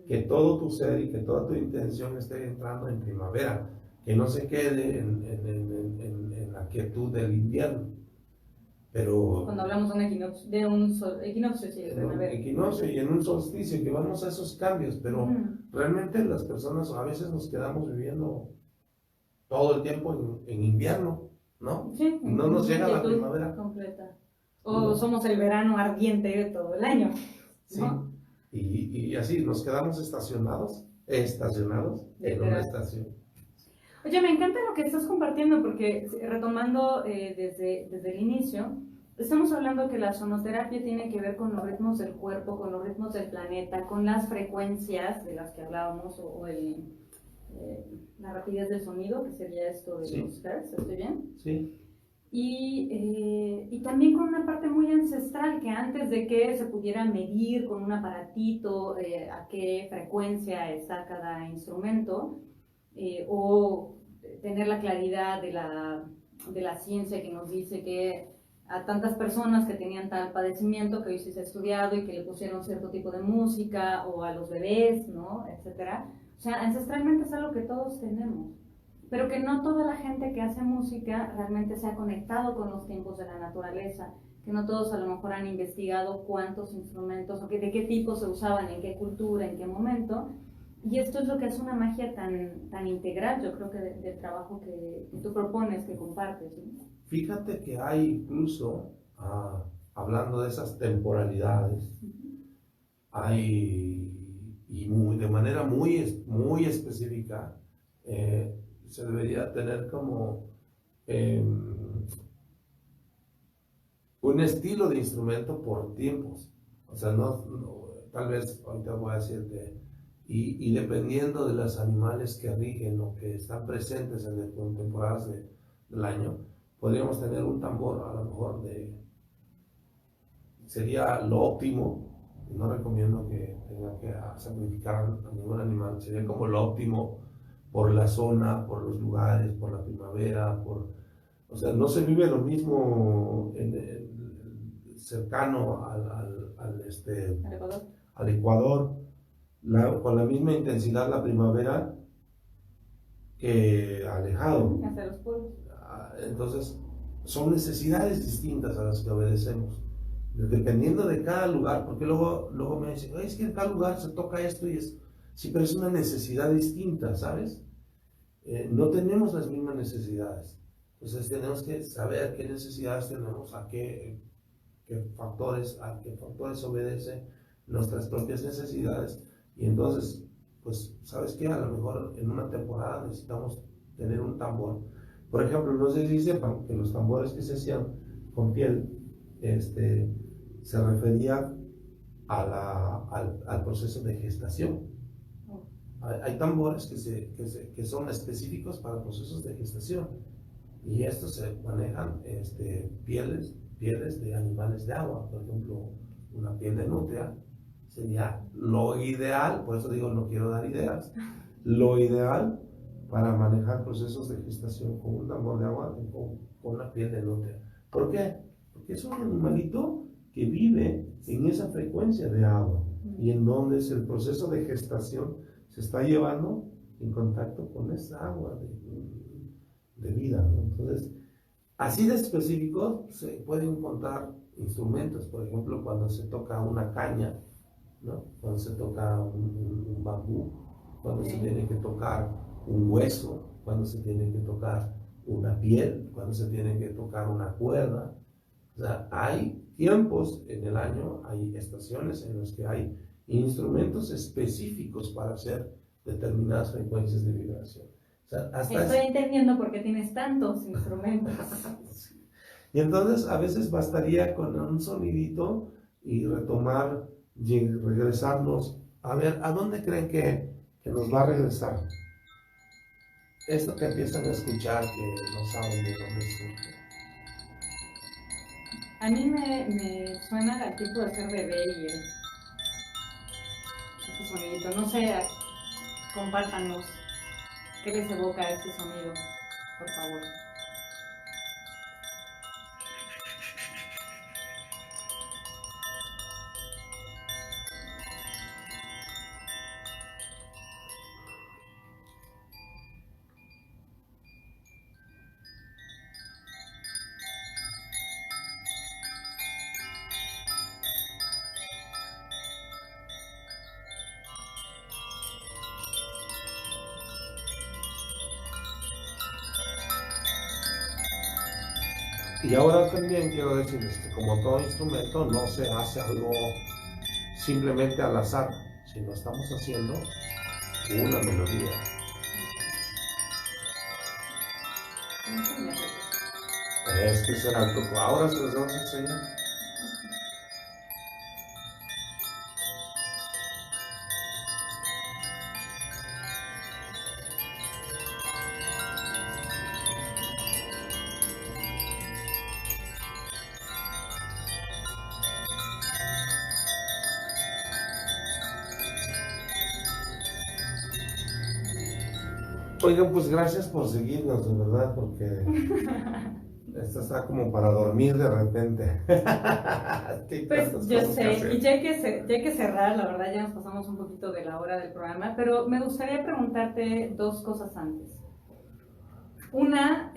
Que todo tu ser y que toda tu intención esté entrando en primavera, que no se quede en la quietud del invierno. Pero cuando hablamos de un equinoccio, sí, en un equinoccio y en un solsticio, que vamos a esos cambios, pero realmente las personas a veces nos quedamos viviendo todo el tiempo en invierno, ¿no? Sí, no nos llega la primavera completa. O no. Somos el verano ardiente de todo el año, ¿no? Sí. Y así nos quedamos estacionados en una estación. Oye, me encanta lo que estás compartiendo porque retomando desde el inicio, estamos hablando que la sonoterapia tiene que ver con los ritmos del cuerpo, con los ritmos del planeta, con las frecuencias de las que hablábamos o la rapidez del sonido, que sería esto de los hertz, ¿estoy bien? Sí. Y también con una parte muy ancestral, que antes de que se pudiera medir con un aparatito a qué frecuencia está cada instrumento, o tener la claridad de la ciencia que nos dice que a tantas personas que tenían tal padecimiento que hoy sí se ha estudiado y que le pusieron cierto tipo de música, o a los bebés, ¿no? Etcétera. O sea, ancestralmente es algo que todos tenemos, pero que no toda la gente que hace música realmente se ha conectado con los tiempos de la naturaleza, que no todos a lo mejor han investigado cuántos instrumentos o de qué tipo se usaban, en qué cultura, en qué momento, y esto es lo que hace una magia tan integral, yo creo que del trabajo que tú propones, que compartes, ¿sí? Fíjate que hay incluso, hablando de esas temporalidades, hay, y de manera muy específica, se debería tener como un estilo de instrumento por tiempos. O sea, tal vez ahorita voy a decirte, y dependiendo de los animales que rigen o que están presentes en temporadas del año, podríamos tener un tambor a lo mejor sería lo óptimo. No recomiendo que tenga que sacrificar a ningún animal, sería como lo óptimo por la zona, por los lugares, por la primavera, o sea, no se vive lo mismo cercano al Ecuador, con la misma intensidad la primavera que alejado. Hacia los pueblos. Entonces, son necesidades distintas a las que obedecemos, dependiendo de cada lugar, porque luego me dicen, es que en cada lugar se toca esto y es... Sí, pero es una necesidad distinta, ¿sabes? No tenemos las mismas necesidades. Entonces tenemos que saber qué necesidades tenemos, a qué factores obedecen nuestras propias necesidades. Y entonces, pues, ¿sabes qué? A lo mejor en una temporada necesitamos tener un tambor. Por ejemplo, no sé si sepan que los tambores que se hacían con piel, se refería al proceso de gestación. Hay tambores que son específicos para procesos de gestación, y estos se manejan pieles de animales de agua. Por ejemplo, una piel de nutria sería lo ideal, por eso digo, no quiero dar ideas, lo ideal para manejar procesos de gestación con un tambor de agua, con una piel de nutria. ¿Por qué? Porque es un animalito que vive en esa frecuencia de agua, y en donde es el proceso de gestación se está llevando en contacto con esa agua de vida, ¿no? Entonces, así de específico se pueden encontrar instrumentos. Por ejemplo, cuando se toca una caña, ¿no? Cuando se toca un bambú, cuando se tiene que tocar un hueso, cuando se tiene que tocar una piel, cuando se tiene que tocar una cuerda. O sea, hay tiempos en el año, hay estaciones en las que hay instrumentos específicos para hacer determinadas frecuencias de vibración. O sea, estoy entendiendo por qué tienes tantos instrumentos. Y entonces a veces bastaría con un sonidito y retomar y regresarnos. A ver, ¿a dónde creen que nos va a regresar? Esto que empiezan a escuchar, que no saben de dónde surge. A mí me suena al tipo de ser bebé y este sonidito. No sé, compártanos qué les evoca este sonido, por favor. Y ahora también quiero decirles que como todo instrumento no se hace algo simplemente al azar, sino estamos haciendo una melodía. Este será el toco. Ahora se los vamos a enseñar. Oigan, pues gracias por seguirnos, de verdad, porque esto está como para dormir de repente. Pues yo sé, y ya hay que cerrar, la verdad ya nos pasamos un poquito de la hora del programa, pero me gustaría preguntarte dos cosas antes. Una,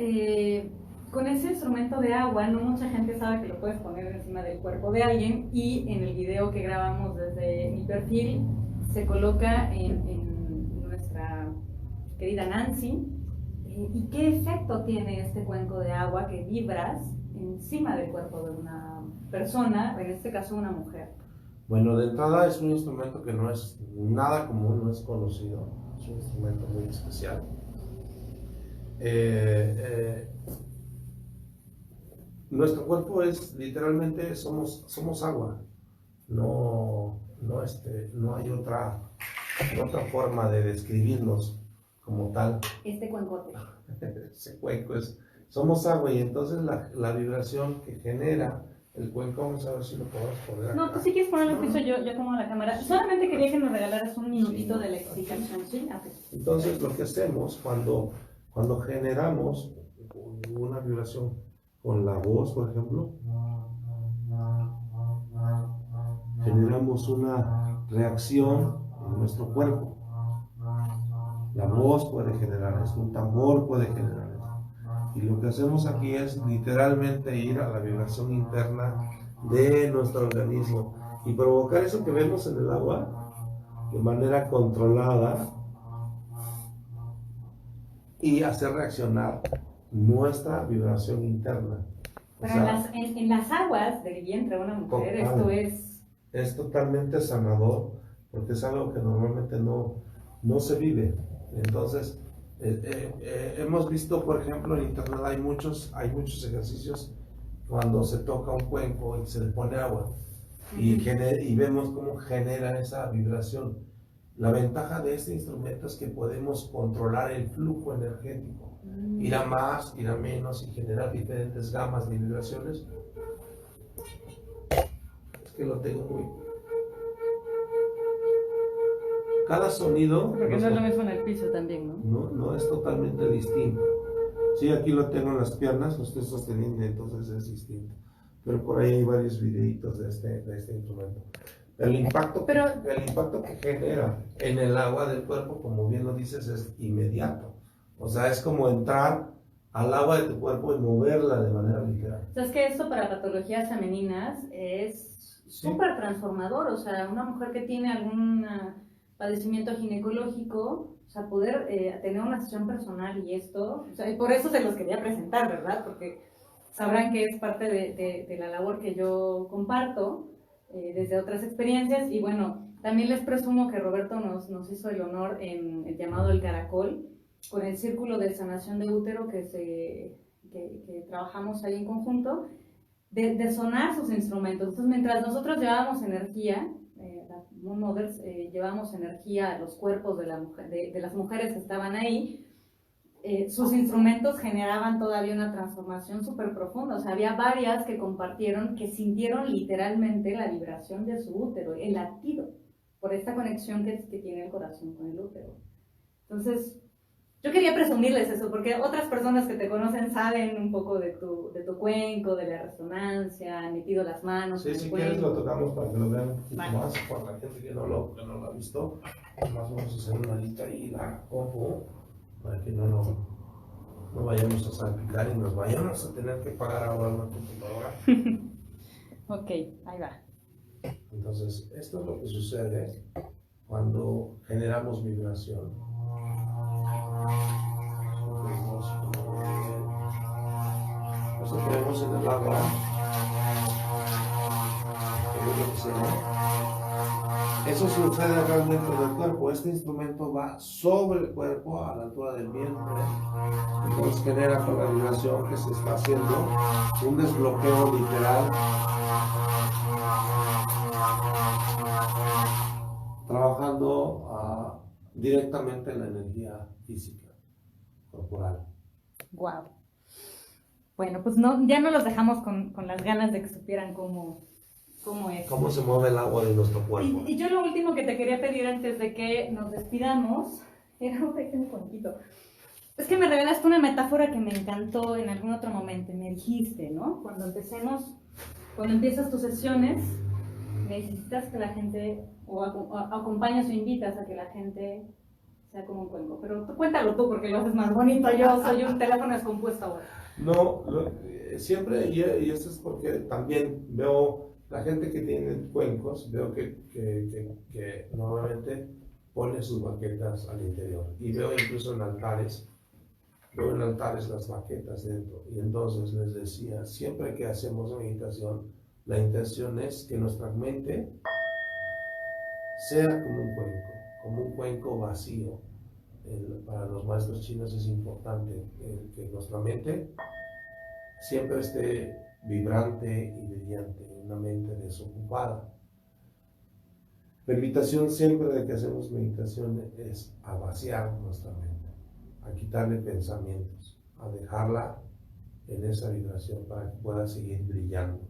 con ese instrumento de agua, no mucha gente sabe que lo puedes poner encima del cuerpo de alguien, y en el video que grabamos desde mi perfil se coloca en nuestra querida Nancy. ¿Y qué efecto tiene este cuenco de agua que vibras encima del cuerpo de una persona, en este caso una mujer? Bueno, de entrada es un instrumento que no es nada común, no es conocido, es un instrumento muy especial. Nuestro cuerpo es literalmente, somos agua, no hay otra forma de describirnos como tal. Este cuencote. Ese cuenco somos agua, y entonces la vibración que genera el cuenco, vamos a ver si lo podemos poner acá. No, tú si quieres ponerlo en piso, yo pongo la cámara. Solamente quería que nos regalaras un minutito de la explicación, ¿sí? Okay. Entonces lo que hacemos cuando generamos una vibración con la voz, por ejemplo, generamos una reacción en nuestro cuerpo. La voz puede generar esto, un tambor puede generar esto. Y lo que hacemos aquí es literalmente ir a la vibración interna de nuestro organismo y provocar eso que vemos en el agua de manera controlada y hacer reaccionar nuestra vibración interna. Pero en las aguas del vientre de una mujer, esto es totalmente sanador, porque es algo que normalmente no se vive. Entonces, hemos visto, por ejemplo, en internet hay muchos ejercicios cuando se toca un cuenco y se le pone agua, y vemos cómo genera esa vibración. La ventaja de este instrumento es que podemos controlar el flujo energético, ir a más, ir a menos, y generar diferentes gamas de vibraciones. Es que lo tengo muy... Cada sonido... Porque no es lo mismo en el piso también, ¿no? No es totalmente distinto. Sí, aquí lo tengo en las piernas, lo estoy sosteniendo, entonces es distinto. Pero por ahí hay varios videitos de este instrumento. El impacto que genera en el agua del cuerpo, como bien lo dices, es inmediato. O sea, es como entrar al agua de tu cuerpo y moverla de manera ligera. O sea, es que esto para patologías femeninas es súper transformador. O sea, una mujer que tiene algún padecimiento ginecológico, o sea, poder tener una sesión personal y esto, o sea, y por eso se los quería presentar, ¿verdad? Porque sabrán que es parte de la labor que yo comparto desde otras experiencias. Y bueno, también les presumo que Roberto nos hizo el honor en el llamado El Caracol, con el Círculo de Sanación de Útero que se que trabajamos ahí en conjunto, de sonar sus instrumentos. Entonces, mientras nosotros llevábamos energía, las Moon Mothers llevamos energía a los cuerpos de las mujeres que estaban ahí, sus instrumentos generaban todavía una transformación súper profunda. O sea, había varias que compartieron que sintieron literalmente la vibración de su útero, el latido, por esta conexión que tiene el corazón con el útero. Entonces, yo quería presumirles eso, porque otras personas que te conocen saben un poco de tu cuenco, de la resonancia, han metido las manos. Sí, si quieres lo tocamos para que lo vean un poquito más, para la gente que no lo ha visto. Más vamos a hacer una lista y la compu, para que no vayamos a salpicar y nos vayamos a tener que pagar ahora una computadora. Ok, ahí va. Entonces, esto es lo que sucede cuando generamos vibración. Esto tenemos en el agua, eso sucede realmente en el cuerpo. Este instrumento va sobre el cuerpo a la altura del vientre, entonces genera con la vibración que se está haciendo un desbloqueo literal, trabajando directamente en la energía física corporal. Wow. Bueno, pues no, ya no los dejamos con las ganas de que supieran cómo es. Cómo se mueve el agua de nuestro cuerpo. Y yo lo último que te quería pedir antes de que nos despidamos era un pequeño poquito. Es que me revelaste una metáfora que me encantó en algún otro momento. Me dijiste, ¿no? Cuando empiezas tus sesiones, necesitas que la gente, o acompañas o invitas a que la gente sea como un cuenco. Pero cuéntalo tú, porque lo haces más bonito. Yo soy un teléfono descompuesto ahora. No, siempre, y esto es porque también veo la gente que tiene cuencos, veo que normalmente pone sus baquetas al interior. Y veo incluso en altares las baquetas dentro. Y entonces les decía, siempre que hacemos meditación, la intención es que nuestra mente sea como un cuenco vacío. Para los maestros chinos es importante que nuestra mente siempre esté vibrante y brillante, una mente desocupada. La invitación siempre de que hacemos meditación es a vaciar nuestra mente, a quitarle pensamientos, a dejarla en esa vibración para que pueda seguir brillando.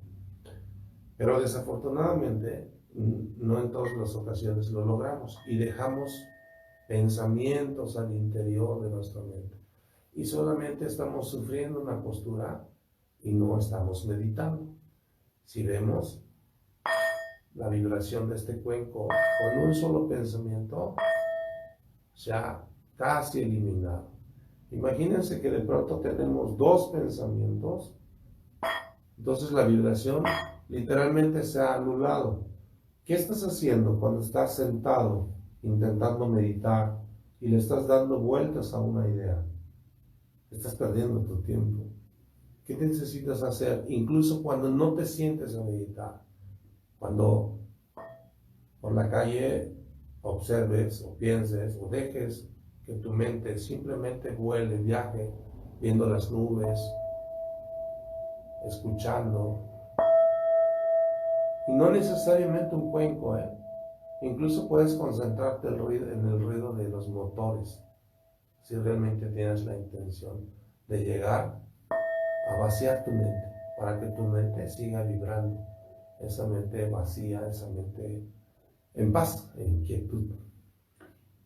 Pero desafortunadamente no en todas las ocasiones lo logramos y dejamos pensamientos al interior de nuestra mente y solamente estamos sufriendo una postura y no estamos meditando. Si vemos la vibración de este cuenco con un solo pensamiento, se ha casi eliminado. Imagínense que de pronto tenemos dos pensamientos, entonces la vibración literalmente se ha anulado. ¿Qué estás haciendo cuando estás sentado intentando meditar y le estás dando vueltas a una idea? Estás perdiendo tu tiempo. ¿Qué necesitas hacer? Incluso cuando no te sientes a meditar, cuando por la calle observes o pienses o dejes que tu mente simplemente vuele, viaje, viendo las nubes, escuchando. Y no necesariamente un cuenco, Incluso puedes concentrarte en el ruido de los motores, si realmente tienes la intención de llegar a vaciar tu mente, para que tu mente siga vibrando, esa mente vacía, esa mente en paz, en quietud.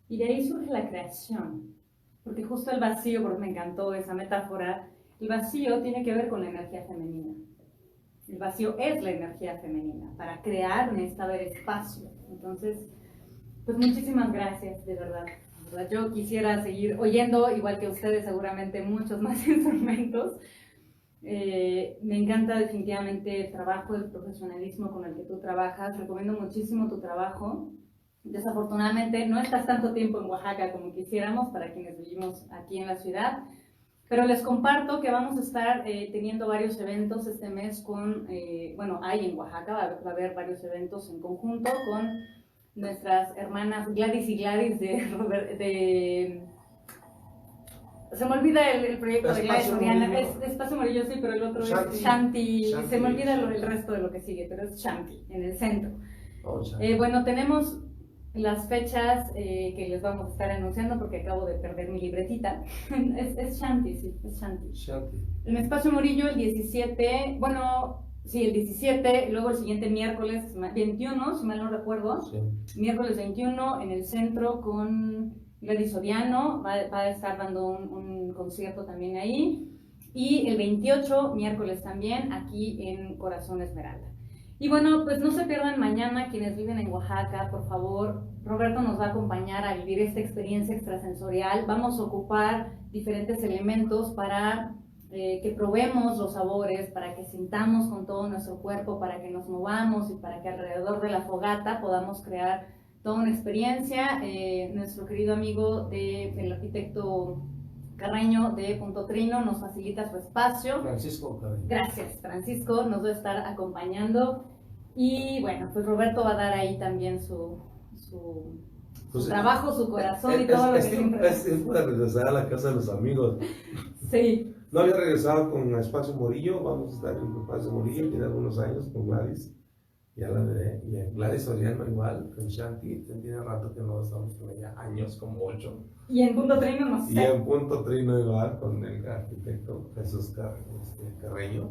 Y de ahí surge la creación, porque justo el vacío, porque me encantó esa metáfora, el vacío tiene que ver con la energía femenina. El vacío es la energía femenina. Para crear necesita haber espacio. Entonces, pues muchísimas gracias, de verdad. Yo quisiera seguir oyendo, igual que ustedes, seguramente muchos más instrumentos. Me encanta definitivamente el trabajo, el profesionalismo con el que tú trabajas. Recomiendo muchísimo tu trabajo. Desafortunadamente no estás tanto tiempo en Oaxaca como quisiéramos para quienes vivimos aquí en la ciudad. Pero les comparto que vamos a estar teniendo varios eventos este mes hay en Oaxaca, va a haber varios eventos en conjunto con nuestras hermanas Gladys y Gladys de Se me olvida el proyecto de Gladys Espacio Soriano. Murillo. Es Espacio Murillo, sí, pero el otro Shanti. es Shanti. Shanti. Se me olvida el resto de lo que sigue, pero es Shanti, en el centro. Oh, Shanti. Bueno, tenemos las fechas que les vamos a estar anunciando porque acabo de perder mi libretita. Es Shanti, sí, es Shanti. Shanti. En Espacio Murillo el 17, bueno, sí, el 17, luego el siguiente miércoles 21, si mal no recuerdo. Sí. Miércoles 21 en el centro con Gladys Soriano, va a estar dando un concierto también ahí. Y el 28, miércoles también, aquí en Corazón Esmeralda. Y bueno, pues no se pierdan mañana quienes viven en Oaxaca, por favor. Roberto nos va a acompañar a vivir esta experiencia extrasensorial. Vamos a ocupar diferentes elementos para que probemos los sabores, para que sintamos con todo nuestro cuerpo, para que nos movamos y para que alrededor de la fogata podamos crear toda una experiencia. Nuestro querido amigo el arquitecto Carreño de Punto Trino nos facilita su espacio. Francisco Carreño. Gracias, Francisco, nos va a estar acompañando. Y bueno, pues Roberto va a dar ahí también su trabajo, su corazón y todo lo que siempre. Es tiempo de regresar a la casa de los amigos. Sí. No había regresado con Espacio Murillo, vamos a estar en Espacio Murillo, tiene algunos años con Gladys, ya la veré, y Gladys Soriano igual, con Shanti, tiene rato que no estamos con ella, años, como 8. Y en Punto Trino no sé. Y en Punto Trino igual, con el arquitecto Jesús Carreño.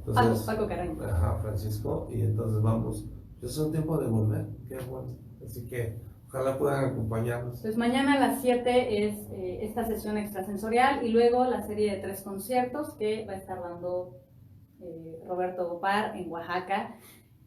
Entonces, Paco Carreño. Ajá, Francisco, y entonces vamos, es un tiempo de volver, qué bueno, así que ojalá puedan acompañarnos. Pues mañana a las 7 es esta sesión extrasensorial y luego la serie de 3 conciertos que va a estar dando Roberto Gopar en Oaxaca.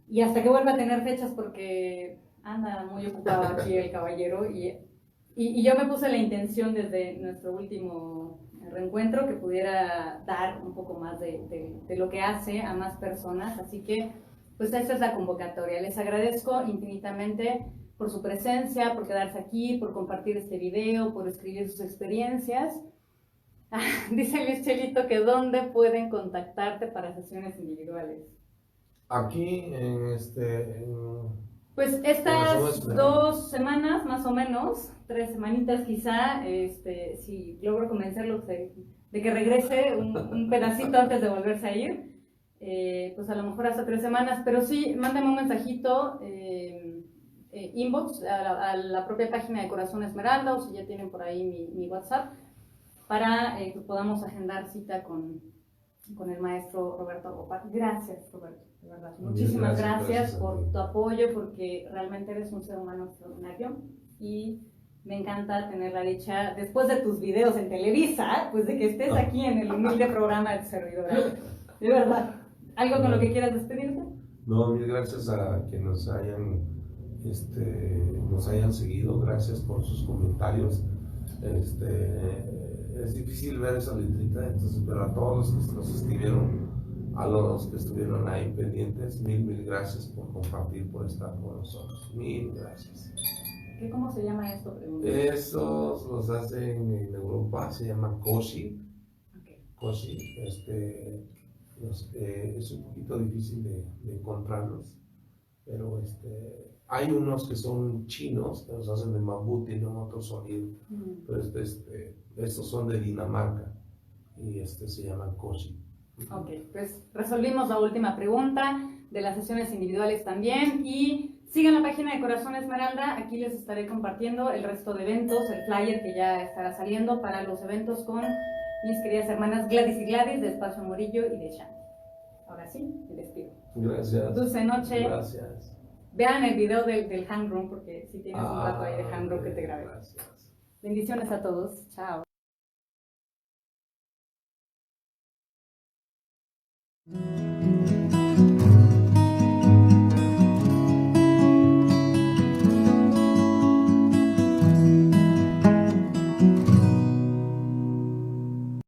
Y hasta que vuelva a tener fechas porque anda muy ocupado aquí el caballero. Y yo me puse la intención desde nuestro último reencuentro que pudiera dar un poco más de lo que hace a más personas. Así que pues esta es la convocatoria. Les agradezco infinitamente por su presencia, por quedarse aquí, por compartir este video, por escribir sus experiencias. Dice Luis Chelito que ¿dónde pueden contactarte para sesiones individuales? Aquí Pues estas 2 semanas, más o menos, 3 semanitas quizá, si logro convencerlo de que regrese un pedacito antes de volverse a ir, pues a lo mejor hasta 3 semanas, pero sí, mándame un mensajito, inbox a la propia página de Corazón Esmeralda, o si ya tienen por ahí mi WhatsApp, para que podamos agendar cita con el maestro Roberto Gopar. Gracias, Roberto, de verdad. Muchísimas gracias por tu apoyo, porque realmente eres un ser humano extraordinario y me encanta tener la dicha, después de tus videos en Televisa, pues de que estés aquí en el humilde programa de tu servidora. De verdad. ¿Algo con lo que quieras despedirte? No, mil gracias a quienes nos hayan seguido, gracias por sus comentarios. Es difícil ver esa letrita, entonces, pero a todos los que nos escribieron, a los que estuvieron ahí pendientes, mil gracias por compartir, por estar con nosotros. Mil gracias. ¿Cómo se llama esto? Estos los hacen en Europa, se llama Koshi. Okay. Koshi, es un poquito difícil de encontrarlos, pero hay unos que son chinos, que los hacen de bambú, tienen otro sonido, pero estos son de Dinamarca y se llaman Koshi. Ok, pues resolvimos la última pregunta de las sesiones individuales también, y sigan la página de Corazón Esmeralda, aquí les estaré compartiendo el resto de eventos, el flyer que ya estará saliendo para los eventos con mis queridas hermanas Gladys y Gladys de Espacio Murillo y de Shanti. Ahora sí, me despido. Gracias. Dulce noche. Gracias. Vean el video del hang room porque si tienes un rato ahí de hang room que te grabé. Gracias. Bendiciones a todos. Chao.